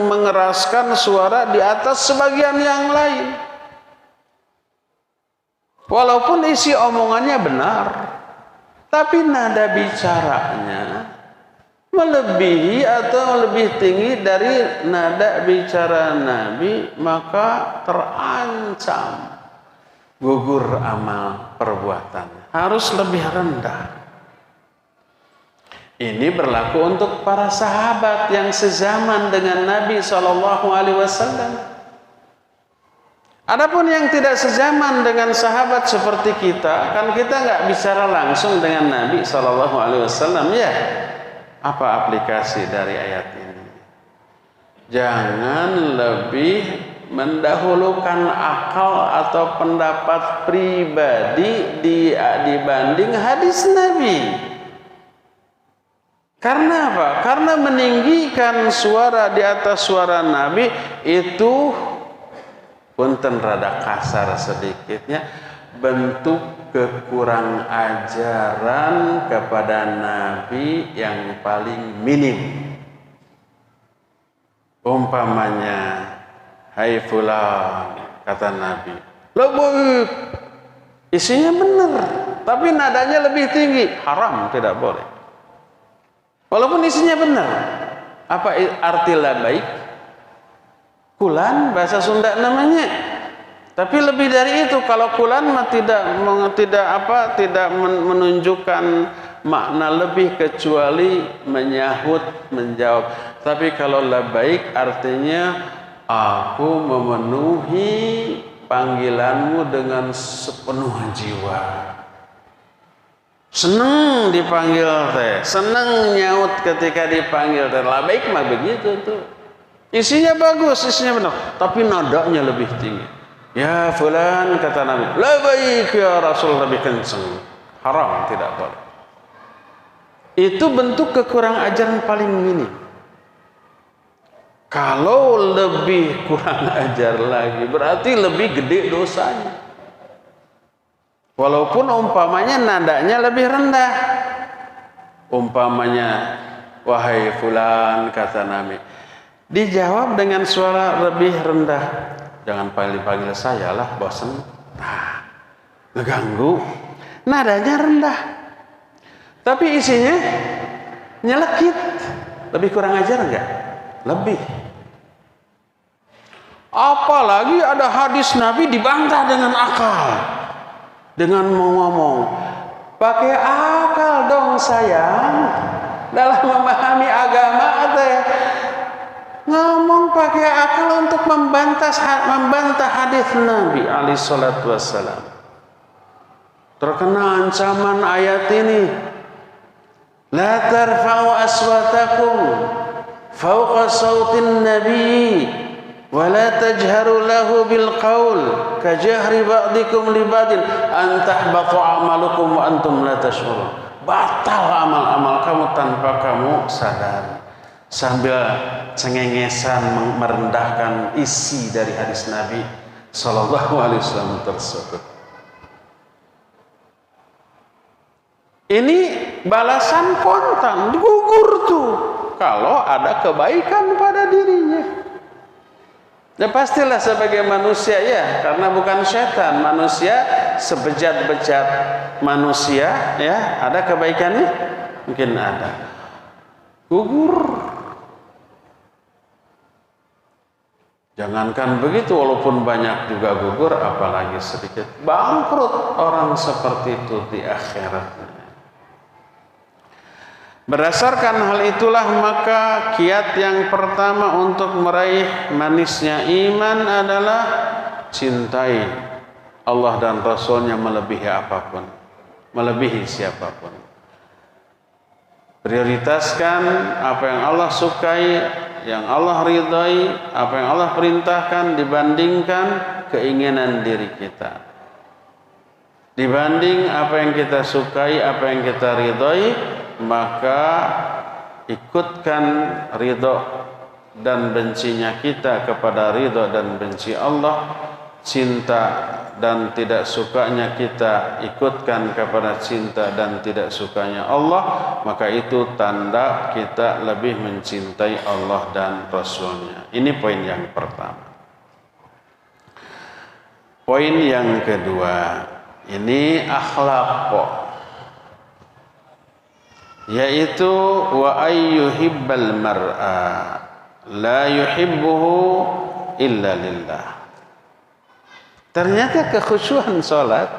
mengeraskan suara di atas sebagian yang lain. Walaupun isi omongannya benar, tapi nada bicaranya melebihi atau lebih tinggi dari nada bicara Nabi, maka terancam gugur amal perbuatan. Harus lebih rendah. Ini berlaku untuk para sahabat yang sezaman dengan Nabi SAW. Adapun yang tidak sezaman dengan sahabat seperti kita, kan kita nggak bicara langsung dengan Nabi SAW, ya. Apa aplikasi dari ayat ini? Jangan lebih mendahulukan akal atau pendapat pribadi dibanding hadis Nabi. Karena apa? Karena meninggikan suara di atas suara Nabi itu punten rada kasar sedikitnya, bentuk kekurang ajaran kepada Nabi yang paling minim. Umpamanya, hai fulan, kata Nabi, lebih isinya benar, tapi nadanya lebih tinggi, haram, tidak boleh. Walaupun isinya benar. Apa arti labaik? Kulan bahasa Sunda namanya. Tapi lebih dari itu, kalau kulan mah tidak menunjukkan makna lebih kecuali menyahut, menjawab. Tapi kalau labaik artinya aku memenuhi panggilanmu dengan sepenuh jiwa. Senang dipanggil teh, senang nyaut ketika dipanggil teh. Labaik mah begitu tuh. Isinya bagus, isinya benar, tapi nadanya lebih tinggi. Ya fulan, kata Nabi, labaik ya Rasul, lebih kenceng. Haram, tidak boleh. Itu bentuk kekurang ajaran paling minim. Kalau lebih kurang ajar lagi, berarti lebih gede dosanya. Walaupun umpamanya nadanya lebih rendah. Umpamanya, wahai fulan, kata Nabi, dijawab dengan suara lebih rendah. Jangan panggil saya lah, bosan. Nah, ngeganggu. Nadanya rendah. Tapi isinya nyelekit. Lebih kurang ajar enggak? Lebih. Apalagi ada hadis Nabi dibantah dengan akal. Dengan mau ngomong, pakai akal dong sayang dalam memahami agama teh. Ngomong pakai akal untuk membantah hadis Nabi alaihi salatu wassalam. Terkena ancaman ayat ini. La tarfa'u aswatakum fawqa sautin nabi wa la tajharu lahu bil qaul kajahri ba'dikum li ba'din an tahbatu a'malukum wa antum la tash'urun. Batal amal-amal kamu tanpa kamu sadar. Sambil cengengesan merendahkan isi dari hadis Nabi sallallahu alaihi wasallam tersebut. Ini balasan kontan, gugur tuh kalau ada kebaikan pada dirinya. Ya pastilah sebagai manusia ya, karena bukan setan, manusia sebejat-bejat manusia ya, ada kebaikannya mungkin ada. Gugur. Jangankan begitu, walaupun banyak juga gugur, apalagi sedikit, bangkrut orang seperti itu di akhirat. Berdasarkan hal itulah maka kiat yang pertama untuk meraih manisnya iman adalah cintai Allah dan Rasulnya melebihi apapun, melebihi siapapun. Prioritaskan apa yang Allah sukai, yang Allah ridhai, apa yang Allah perintahkan dibandingkan keinginan diri kita. Dibanding apa yang kita sukai, apa yang kita ridhai, maka ikutkan ridho dan bencinya kita kepada ridho dan benci Allah, cinta dan tidak sukanya kita ikutkan kepada cinta dan tidak sukanya Allah, maka itu tanda kita lebih mencintai Allah dan Rasulnya. Ini poin yang pertama. Poin yang kedua, ini akhlak kok, yaitu wa ayyuhibbal mar'a la yuhibbuhu illa lillah. Ternyata kekhusyuan salat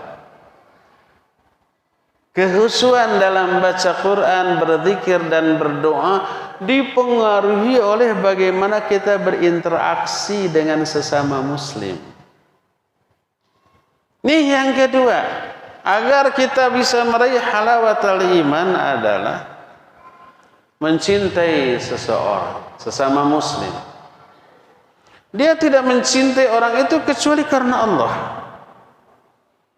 Kehusuan dalam baca Quran, berzikir dan berdoa dipengaruhi oleh bagaimana kita berinteraksi dengan sesama muslim. Nih yang kedua, agar kita bisa meraih halawatul iman adalah mencintai seseorang, sesama muslim. Dia tidak mencintai orang itu kecuali karena Allah.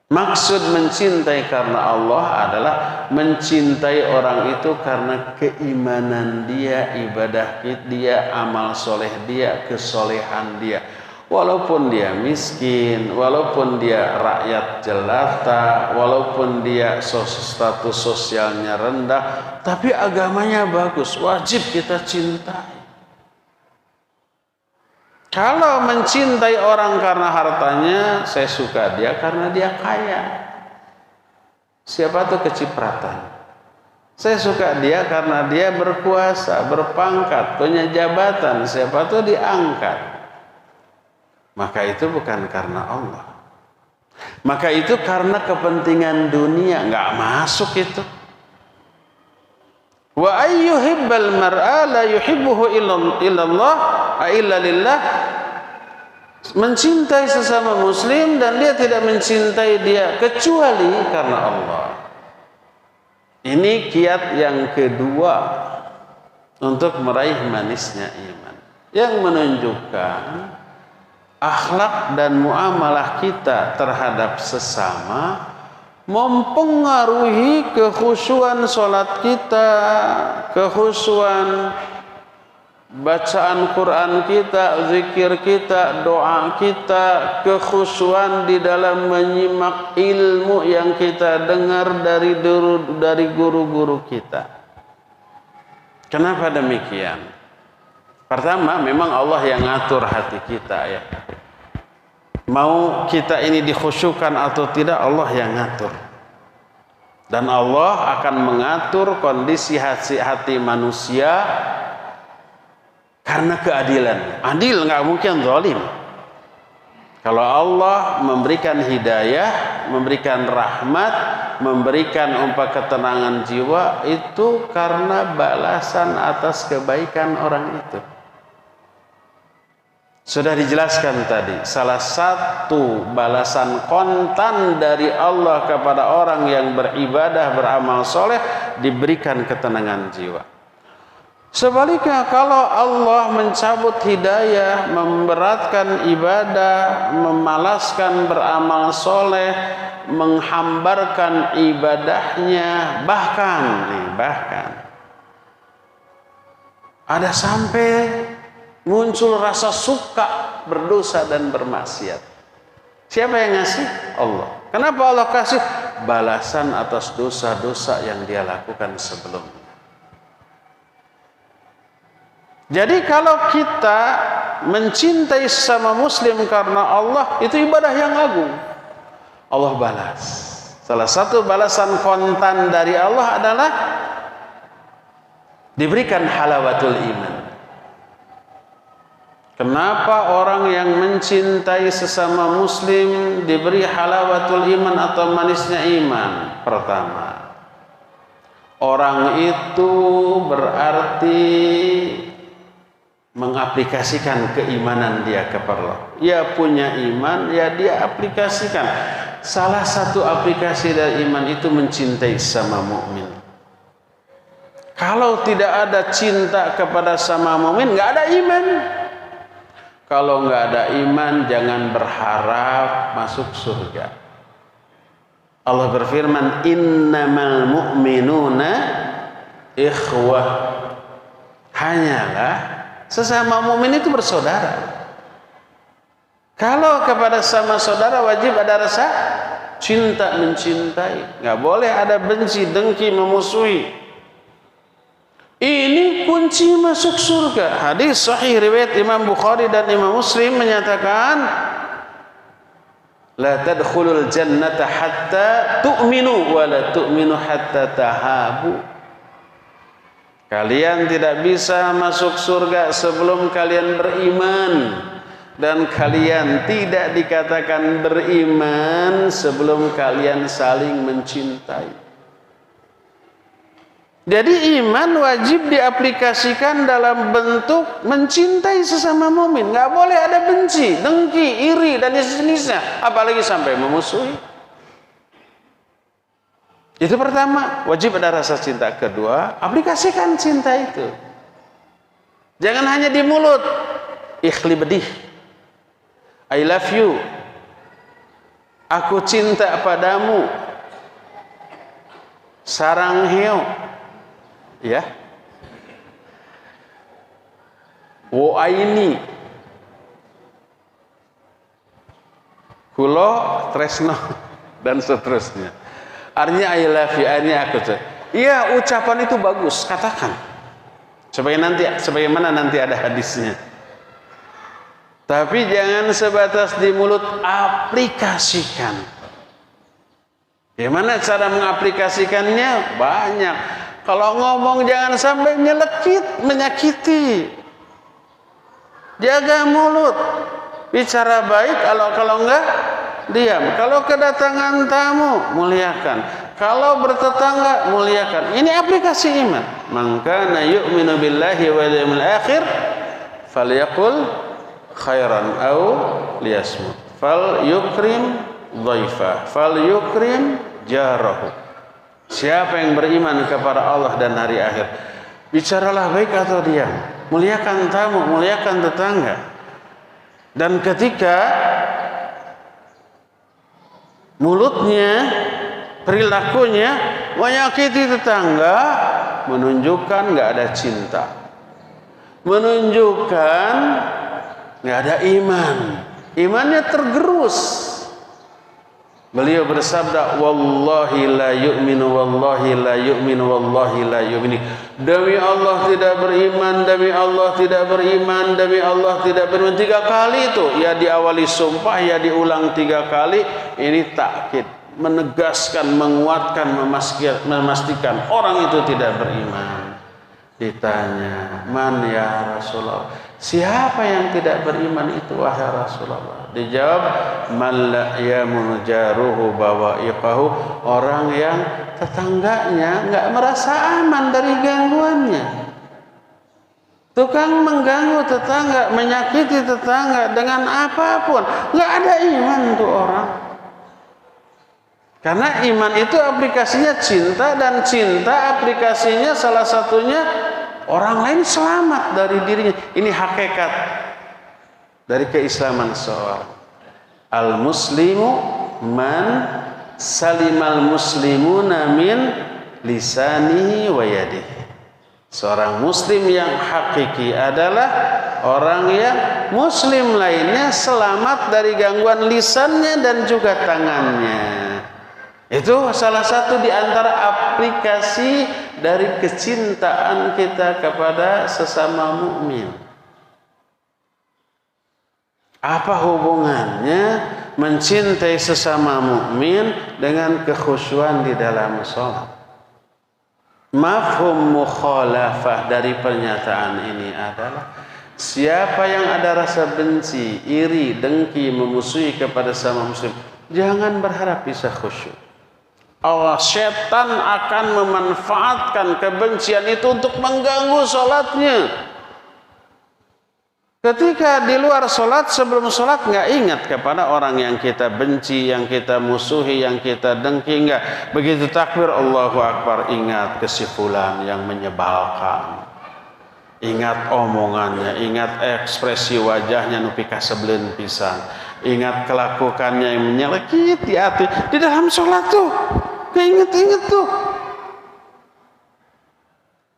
Maksud mencintai karena Allah adalah mencintai orang itu karena keimanan dia, ibadah dia, amal soleh dia, kesolehan dia. Walaupun dia miskin, walaupun dia rakyat jelata, walaupun dia status sosialnya rendah, tapi agamanya bagus, wajib kita cintai. Kalau mencintai orang karena hartanya, saya suka dia karena dia kaya. Siapa tuh kecipratan? Saya suka dia karena dia berkuasa, berpangkat, punya jabatan. Siapa tuh diangkat. Maka itu bukan karena Allah. Maka itu karena kepentingan dunia, nggak masuk itu. Wa ayyuhibbal mar'a la yuhibbuhu illallah illa lillah. Mencintai sesama muslim dan dia tidak mencintai dia kecuali karena Allah. Ini kiat yang kedua untuk meraih manisnya iman, yang menunjukkan akhlak dan muamalah kita terhadap sesama mempengaruhi kekhusyuan salat kita, kekhusyuan bacaan Quran kita, zikir kita, doa kita, kekhusyuan di dalam menyimak ilmu yang kita dengar dari guru-guru kita. Kenapa demikian? Pertama, memang Allah yang ngatur hati kita ya. Mau kita ini dikhusyukan atau tidak, Allah yang ngatur. Dan Allah akan mengatur kondisi hati manusia karena keadilan. Adil, nggak mungkin zalim. Kalau Allah memberikan hidayah, memberikan rahmat, memberikan ketenangan jiwa, itu karena balasan atas kebaikan orang itu. Sudah dijelaskan tadi, salah satu balasan kontan dari Allah kepada orang yang beribadah, beramal soleh, diberikan ketenangan jiwa. Sebaliknya, kalau Allah mencabut hidayah, memberatkan ibadah, memalaskan beramal soleh, menghambarkan ibadahnya, bahkan ada sampai muncul rasa suka berdosa dan bermaksiat. Siapa yang ngasih? Allah. Kenapa Allah kasih? Balasan atas dosa-dosa yang dia lakukan sebelumnya. Jadi kalau kita mencintai sesama muslim karena Allah, itu ibadah yang agung. Allah balas. Salah satu balasan kontan dari Allah adalah diberikan halawatul iman. Kenapa orang yang mencintai sesama muslim diberi halawatul iman atau manisnya iman? Pertama, orang itu berarti mengaplikasikan keimanan dia kepada Allah. Dia punya iman, ya dia aplikasikan. Salah satu aplikasi dari iman itu mencintai sesama mukmin. Kalau tidak ada cinta kepada sesama mukmin, nggak ada iman. Kalau nggak ada iman, jangan berharap masuk surga. Allah berfirman, innamal mu'minuna ikhwah. Hanyalah sesama mukmin itu bersaudara. Kalau kepada sama saudara wajib ada rasa cinta, mencintai. Nggak boleh ada benci, dengki, memusuhi. Ini kunci masuk surga. Hadis sahih riwayat Imam Bukhari dan Imam Muslim menyatakan, la tadkhulul jannata hatta tu'minu wa la tu'minu hatta tahabu. Kalian tidak bisa masuk surga sebelum kalian beriman, dan kalian tidak dikatakan beriman sebelum kalian saling mencintai. Jadi iman wajib diaplikasikan dalam bentuk mencintai sesama mukmin. Nggak boleh ada benci, dengki, iri dan sejenisnya, apalagi sampai memusuhi. Itu pertama, wajib ada rasa cinta. Kedua, aplikasikan cinta itu. Jangan hanya di mulut. Ikhli bedih, I love you, aku cinta padamu, sarang hiu, ya, wo aini, kulo tresno, dan seterusnya. Artinya I love you, artinya aku cinta. Iya, ucapan itu bagus, katakan. Sebagaimana nanti ada hadisnya. Tapi jangan sebatas di mulut, aplikasikan. Gimana cara mengaplikasikannya? Banyak. Kalau ngomong jangan sampai nyelekit, menyakiti. Jaga mulut. Bicara baik, kalau enggak, diam. Kalau kedatangan tamu, muliakan. Kalau bertetangga, muliakan. Ini aplikasi iman. Man kana yu'minu billahi wal yawmil akhir falyaqul khairan au liyasmut fal yukrim dhaifa fal yukrim jarahu. Siapa yang beriman kepada Allah dan hari akhir, bicaralah baik atau diam, muliakan tamu, muliakan tetangga. Dan ketika mulutnya, perilakunya menyakiti tetangga, menunjukkan nggak ada cinta, menunjukkan nggak ada iman, imannya tergerus. Beliau bersabda, wallahi la yu'minu, wallahi la yu'minu, wallahi la yu'minu. Demi Allah tidak beriman, demi Allah tidak beriman, demi Allah tidak beriman. 3 kali itu, ya diawali sumpah, ya diulang 3 kali. Ini takkid, menegaskan, menguatkan, memastikan orang itu tidak beriman. Ditanya, man ya Rasulullah, siapa yang tidak beriman itu wahai Rasulullah? Dijawab, man la yamunu jaruhu bawa'iqahu, orang yang tetangganya enggak merasa aman dari gangguannya. Tukang mengganggu tetangga, menyakiti tetangga dengan apapun, enggak ada iman tuh orang. Karena iman itu aplikasinya cinta, dan cinta aplikasinya salah satunya orang lain selamat dari dirinya. Ini hakikat dari keislaman seorang. Al-muslimu man salimal muslimuna min lisanihi wa yadihi. Seorang muslim yang hakiki adalah orang yang muslim lainnya selamat dari gangguan lisannya dan juga tangannya. Itu salah satu di antara aplikasi dari kecintaan kita kepada sesama mukmin. Apa hubungannya mencintai sesama mukmin dengan kekhusyuan di dalam salat? Mafhum mukhalafah dari pernyataan ini adalah siapa yang ada rasa benci, iri, dengki, memusuhi kepada sesama muslim, jangan berharap bisa khusyuk. Allah, setan akan memanfaatkan kebencian itu untuk mengganggu sholatnya. Ketika di luar sholat, sebelum sholat nggak ingat kepada orang yang kita benci, yang kita musuhi, yang kita dengki, nggak. Begitu takbir Allahu Akbar, ingat kesimpulan yang menyebalkan, ingat omongannya, ingat ekspresi wajahnya nupika sebelin pisan, ingat kelakuannya yang menyelekiti hati di dalam sholat tuh. Ingat-ingat tuh.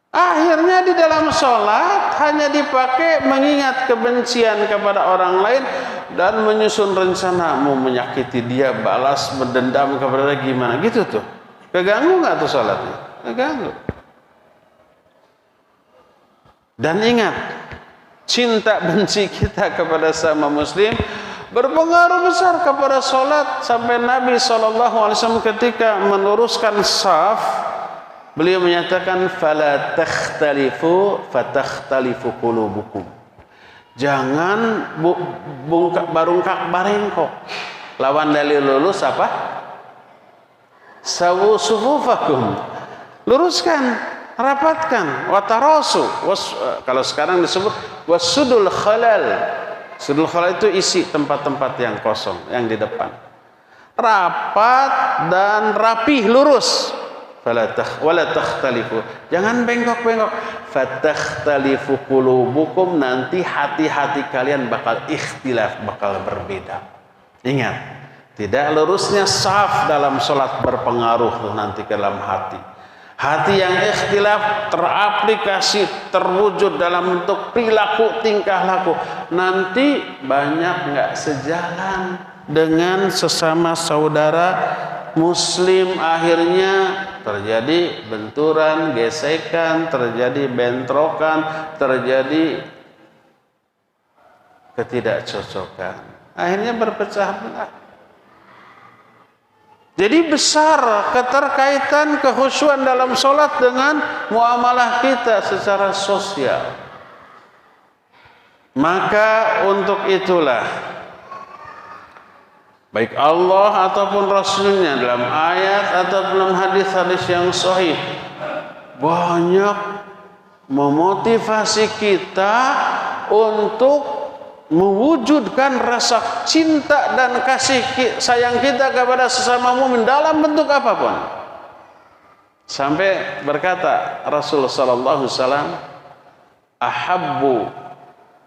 Akhirnya di dalam sholat hanya dipakai mengingat kebencian kepada orang lain dan menyusun rencana mau menyakiti dia, balas, mendendam kepada dia, gimana gitu tuh. Keganggu nggak tuh sholatnya? Keganggu. Dan ingat, cinta benci kita kepada sama muslim berpengaruh besar kepada sholat. Sampai Nabi SAW ketika meluruskan saf, beliau menyatakan, fala takhtalifu fatakhtalifu qulubukum. Jangan barungkak barengkok. Lawan dari lulus apa? Sawu sufufakum. Luruskan. rapatkan. Watarasu, kalau sekarang disebut wasudul khalal. Sudul khalal itu isi tempat-tempat yang kosong, yang di depan. Rapat dan rapih, lurus. Wala takhtalifu, jangan bengkok-bengkok. Fatakhtalifu qulubukum, nanti hati-hati kalian bakal ikhtilaf, bakal berbeda. Ingat, tidak lurusnya saf dalam sholat berpengaruh tuh nanti ke dalam hati. Hati yang ikhtilaf teraplikasi, terwujud dalam bentuk perilaku, tingkah laku, nanti banyak nggak sejalan dengan sesama saudara Muslim, akhirnya terjadi benturan, gesekan, terjadi bentrokan, terjadi ketidakcocokan, akhirnya berpecah belah. Jadi besar keterkaitan kekhusyuan dalam sholat dengan muamalah kita secara sosial. Maka untuk itulah baik Allah ataupun Rasulnya dalam ayat atau dalam hadis-hadis yang sahih banyak memotivasi kita untuk mewujudkan rasa cinta dan kasih sayang kita kepada sesama mukmin dalam bentuk apapun. Sampai berkata Rasulullah sallallahu alaihi wasallam,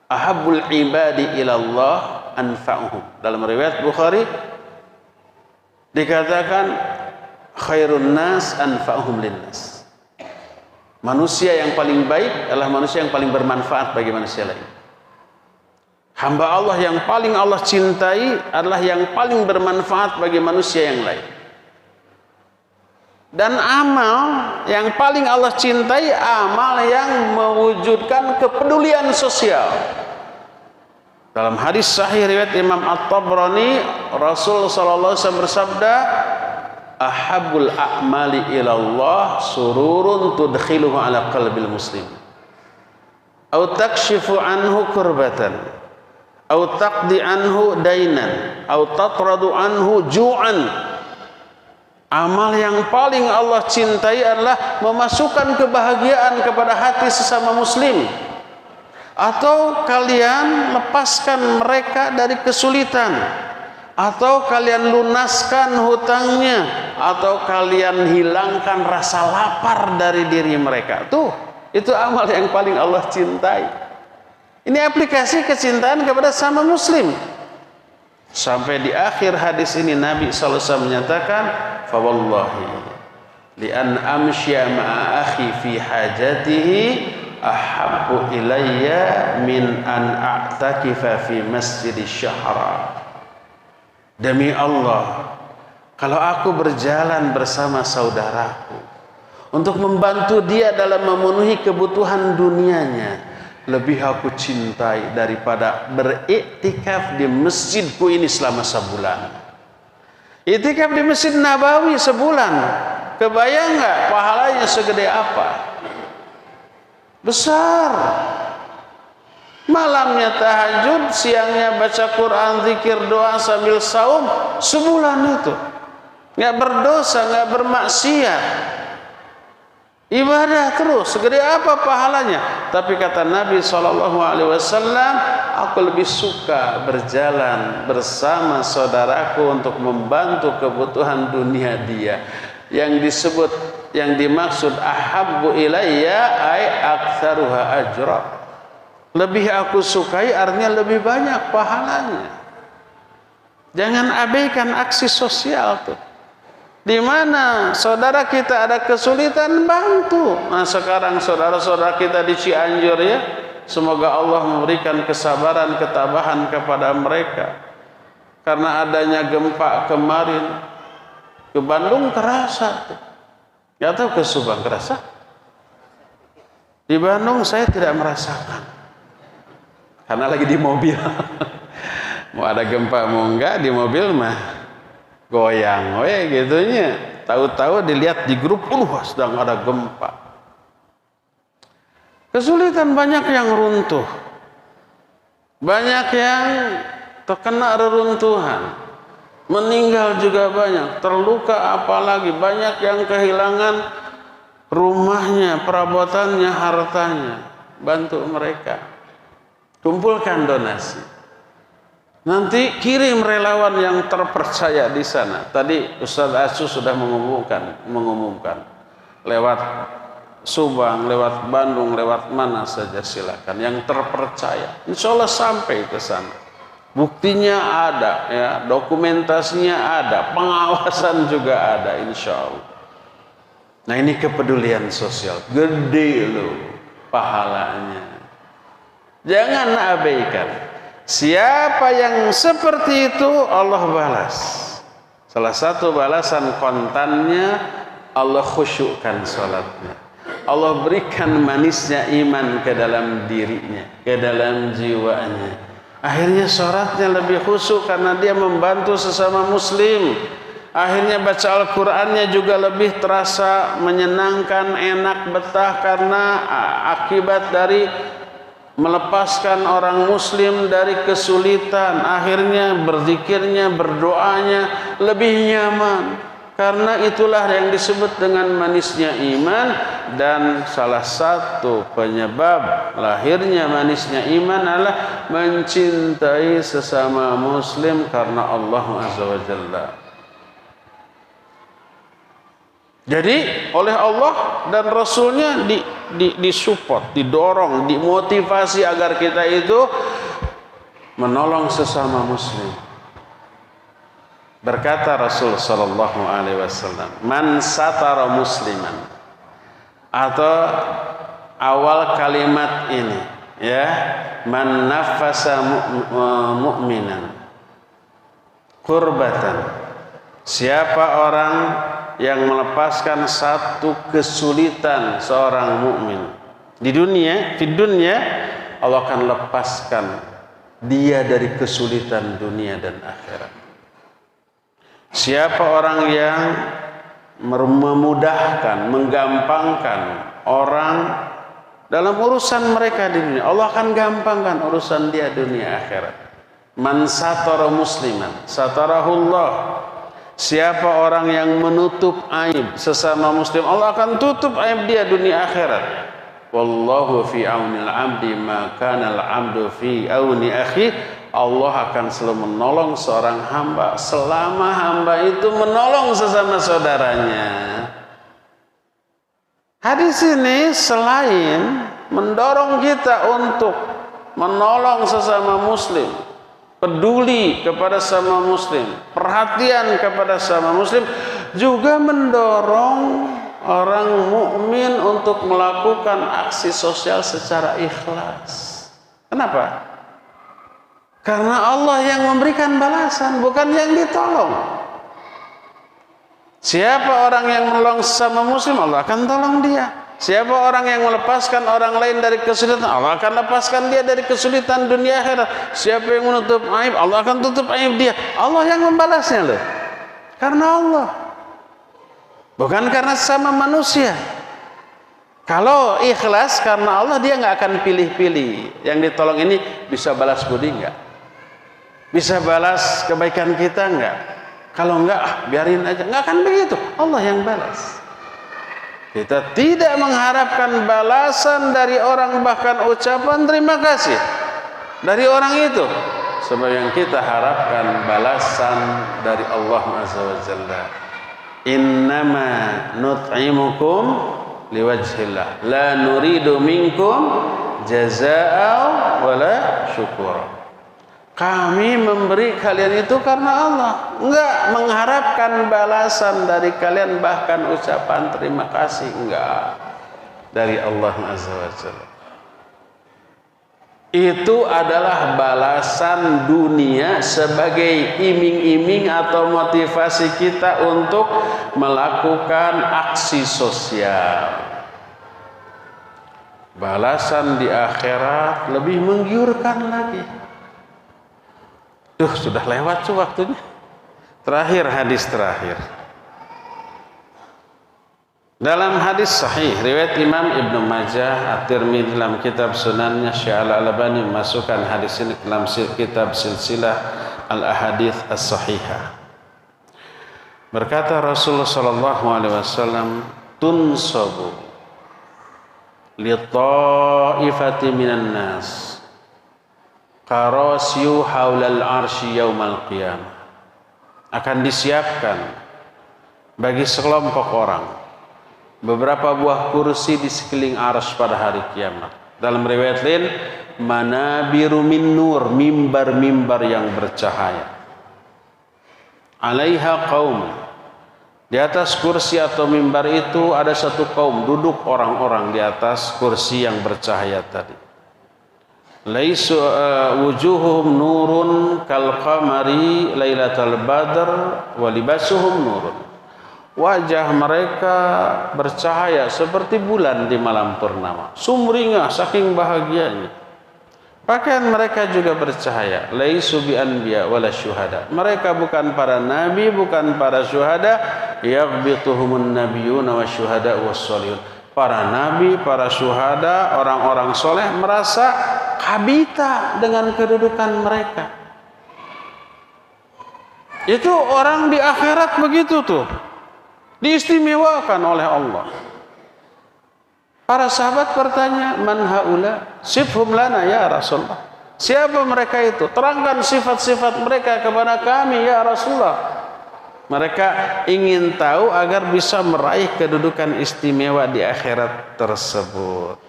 ahabbul ibadi ilallah anfa'uhum. Dalam riwayat Bukhari dikatakan khairun nas anfa'uhum linnas. Manusia yang paling baik adalah manusia yang paling bermanfaat bagi manusia lain. Hamba Allah yang paling Allah cintai adalah yang paling bermanfaat bagi manusia yang lain. Dan amal yang paling Allah cintai, amal yang mewujudkan kepedulian sosial. Dalam hadis sahih riwayat Imam At-Tabrani, Rasul sallallahu alaihi wasallam bersabda, ahabbul a'mali ilallah sururun tudkhiluhu ala qalbil muslim, au takshifu anhu kurbatan, au taqdi anhu dainan, au tatradu anhu ju'an. Amal yang paling Allah cintai adalah memasukkan kebahagiaan kepada hati sesama muslim, atau kalian lepaskan mereka dari kesulitan, atau kalian lunaskan hutangnya, atau kalian hilangkan rasa lapar dari diri mereka. Itu amal yang paling Allah cintai. Ini aplikasi kecintaan kepada sama muslim. Sampai di akhir hadis ini Nabi SAW menyatakan, fa wallahi li an amsya ma'a akhi fi hajatihi ahabbu ilayya min an a'takifa fi masjidis syahra. Demi Allah, kalau aku berjalan bersama saudaraku untuk membantu dia dalam memenuhi kebutuhan dunianya, lebih aku cintai daripada beriktikaf di masjidku ini selama sebulan. Iktikaf di Masjid Nabawi sebulan, kebayang nggak pahalanya segede apa? Besar. Malamnya tahajud, siangnya baca Quran, zikir, doa sambil saum, sebulan itu nggak berdosa, nggak bermaksiat, ibadah terus. Segede apa pahalanya? Tapi kata Nabi SAW, aku lebih suka berjalan bersama saudaraku untuk membantu kebutuhan dunia dia. Yang dimaksud ahabbu ilayya ay aktsaruha ajra. Lebih aku sukai artinya lebih banyak pahalanya. Jangan abaikan aksi sosial tuh. Di mana saudara kita ada kesulitan, bantu. Nah, sekarang saudara-saudara kita di Cianjur ya, semoga Allah memberikan kesabaran, ketabahan kepada mereka. Karena adanya gempa kemarin, ke Bandung terasa tuh. Gak tahu ke Subang terasa. Di Bandung saya tidak merasakan. Karena lagi di mobil. Mau ada gempa mau enggak, di mobil mah goyang, gitunya. Tahu-tahu dilihat di grup, sedang ada gempa. Kesulitan, banyak yang runtuh, banyak yang terkena reruntuhan, meninggal juga banyak, terluka apalagi, banyak yang kehilangan rumahnya, perabotannya, hartanya, bantu mereka. Kumpulkan donasi. Nanti kirim relawan yang terpercaya di sana. Tadi Ustaz Asu sudah mengumumkan lewat Subang, lewat Bandung, lewat mana saja silakan. Yang terpercaya, insya Allah sampai ke sana. Buktinya ada, ya, dokumentasinya ada, pengawasan juga ada, insya Allah. Nah ini kepedulian sosial, gede loh pahalanya. Jangan abaikan. Siapa yang seperti itu Allah balas. Salah satu balasan kontannya Allah khusyukkan salatnya. Allah berikan manisnya iman ke dalam dirinya, ke dalam jiwanya. Akhirnya salatnya lebih khusyuk karena dia membantu sesama muslim. Akhirnya baca Al-Qur'annya juga lebih terasa menyenangkan, enak, betah karena akibat dari melepaskan orang muslim dari kesulitan. Akhirnya berzikirnya, berdoanya lebih nyaman. Karena itulah yang disebut dengan manisnya iman. Dan salah satu penyebab lahirnya manisnya iman adalah mencintai sesama muslim karena Allah Azza wa Jalla. Jadi oleh Allah dan Rasulnya disupport, didorong, dimotivasi agar kita itu menolong sesama muslim. Berkata Rasul sallallahu alaihi wasallam, "Man satara musliman." Atau awal kalimat ini, ya, "Man nafasa mu'minan kurbatan." Siapa orang yang melepaskan satu kesulitan seorang mukmin di dunia, Allah akan lepaskan dia dari kesulitan dunia dan akhirat. Siapa orang yang memudahkan, menggampangkan orang dalam urusan mereka di dunia, Allah akan gampangkan urusan dia dunia akhirat. Man satara musliman satarahullah. Siapa orang yang menutup aib sesama muslim, Allah akan tutup aib dia dunia akhirat. Wallahu fi aunil abdi ma kana al abdu fi auni akhi. Allah akan selalu menolong seorang hamba selama hamba itu menolong sesama saudaranya. Hadis ini selain mendorong kita untuk menolong sesama muslim, peduli kepada sesama muslim, perhatian kepada sesama muslim, juga mendorong orang mukmin untuk melakukan aksi sosial secara ikhlas. Kenapa? Karena Allah yang memberikan balasan, bukan yang ditolong. Siapa orang yang menolong sesama muslim, Allah akan tolong dia. Siapa orang yang melepaskan orang lain dari kesulitan, Allah akan lepaskan dia dari kesulitan dunia akhirat. Siapa yang menutup aib, Allah akan tutup aib dia. Allah yang membalasnya loh. Karena Allah. Bukan karena sama manusia. Kalau ikhlas karena Allah, dia nggak akan pilih-pilih. Yang ditolong ini bisa balas budi nggak? Bisa balas kebaikan kita nggak? Kalau nggak, biarin aja. Nggak akan begitu. Allah yang balas. Kita tidak mengharapkan balasan dari orang, bahkan ucapan terima kasih dari orang itu. Sebab yang kita harapkan balasan dari Allah Azza wa Jalla. Innama nut'imukum liwajhillah la nuridu minkum jazaa'a wala syukura. Kami memberi kalian itu karena Allah, enggak mengharapkan balasan dari kalian, bahkan ucapan terima kasih enggak dari Allah Azza wa Jalla. Itu adalah balasan dunia sebagai iming-iming atau motivasi kita untuk melakukan aksi sosial. Balasan di akhirat lebih menggiurkan lagi. Sudah lewat tuh waktunya. Terakhir, hadis terakhir. Dalam hadis sahih riwayat Imam Ibnu Majah, At-Tirmidzi dalam kitab Sunannya, Syekh Al-Albani memasukkan hadis ini dalam kitab Silsilah Al-Ahadits As-Sahihah. Berkata Rasulullah sallallahu alaihi wasallam, tunsabu li ta'ifati minan nas karasyu haulal arsy yaumal qiyamah. Akan disiapkan bagi sekelompok orang beberapa buah kursi di sekeliling arsy pada hari kiamat. Dalam riwayat lain, manabiru min nur, mimbar-mimbar yang bercahaya. Alaiha qaum, di atas kursi atau mimbar itu ada satu kaum, duduk orang-orang di atas kursi yang bercahaya tadi. Laisu wujuhum nurun kal qamari lailatal badr wa libasuhum nurun. Wajah mereka bercahaya seperti bulan di malam purnama, sumringah saking bahagianya. Pakaian mereka juga bercahaya. Laisu bi anbiya wala syuhada. Mereka bukan para nabi, bukan para syuhada. Yaghbituhumun nabiyyuna wasyuhada wassolihun. Para nabi, para syuhada, orang-orang soleh merasa kabita dengan kedudukan mereka. Itu orang di akhirat begitu tuh, diistimewakan oleh Allah. Para sahabat bertanya, man haula? Sifhum lana ya Rasulullah. Siapa mereka itu? Terangkan sifat-sifat mereka kepada kami ya Rasulullah. Mereka ingin tahu agar bisa meraih kedudukan istimewa di akhirat tersebut.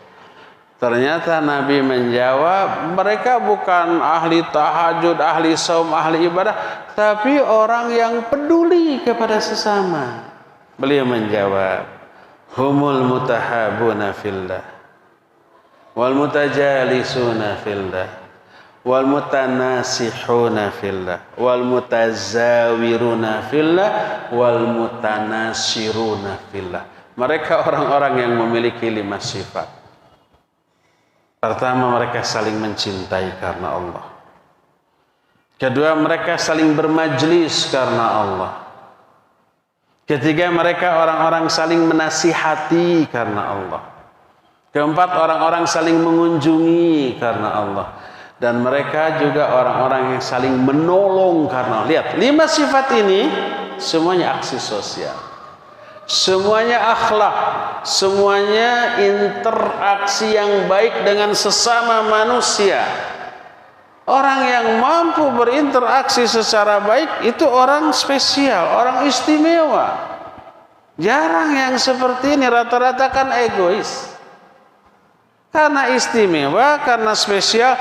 Ternyata Nabi menjawab, mereka bukan ahli tahajud, ahli saum, ahli ibadah, tapi orang yang peduli kepada sesama. Beliau menjawab, humul mutahabuna fillah wal mutajalisuna fillah wal mutanasihuna fillah wal mutazawiruna fillah wal mutanasiruna fillah. Mereka orang-orang yang memiliki 5 sifat. Pertama, mereka saling mencintai karena Allah. Kedua, mereka saling bermajlis karena Allah. Ketiga, mereka orang-orang saling menasihati karena Allah. Keempat, orang-orang saling mengunjungi karena Allah. Dan mereka juga orang-orang yang saling menolong karena Allah. Lihat, 5 sifat ini semuanya aksi sosial, semuanya akhlak, semuanya interaksi yang baik dengan sesama manusia. Orang yang mampu berinteraksi secara baik itu orang spesial, orang istimewa. Jarang yang seperti ini, rata-rata kan egois. Karena istimewa, karena spesial,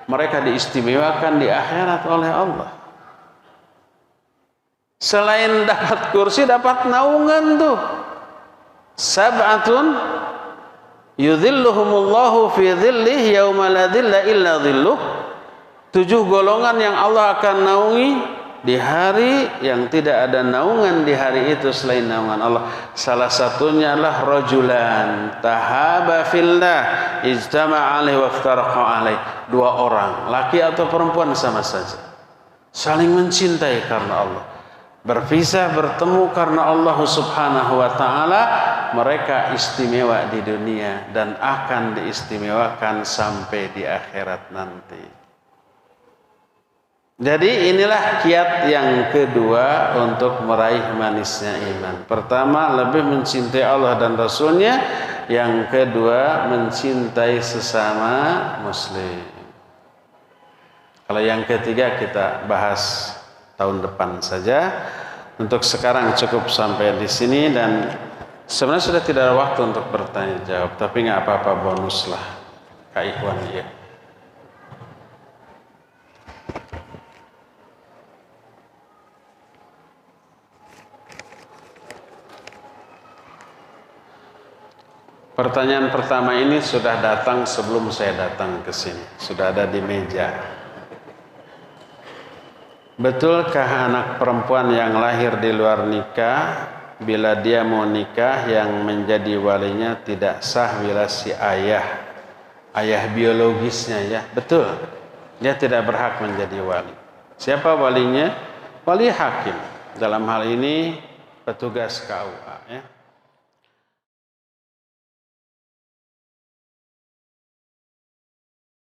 mereka diistimewakan di akhirat oleh Allah. Selain dapat kursi, dapat naungan tuh. Sab'atun yudhilluhumullahu fi dhillih yauma la dhilla illa dhilluh. 7 golongan yang Allah akan naungi di hari yang tidak ada naungan di hari itu selain naungan Allah. Salah satunya adalah rajulan tahaba fillah ijtama'a alaihi wa iftaraqa alaihi. 2 orang, laki atau perempuan sama saja, saling mencintai karena Allah, berpisah bertemu karena Allah Subhanahu wa taala. Mereka istimewa di dunia dan akan diistimewakan sampai di akhirat nanti. Jadi inilah kiat yang kedua untuk meraih manisnya iman. Pertama, lebih mencintai Allah dan Rasulnya. Yang kedua, mencintai sesama muslim. Kalau yang ketiga kita bahas tahun depan saja. Untuk sekarang cukup sampai di sini, dan sebenarnya sudah tidak ada waktu untuk bertanya jawab, tapi nggak apa-apa, bonus lah Kak Ikhwan ya. Pertanyaan pertama ini sudah datang sebelum saya datang ke sini, sudah ada di meja. Betulkah anak perempuan yang lahir di luar nikah, bila dia mau nikah, yang menjadi walinya tidak sah bila si ayah biologisnya ya? Betul, dia tidak berhak menjadi wali. Siapa walinya? Wali hakim. Dalam hal ini petugas KUA ya.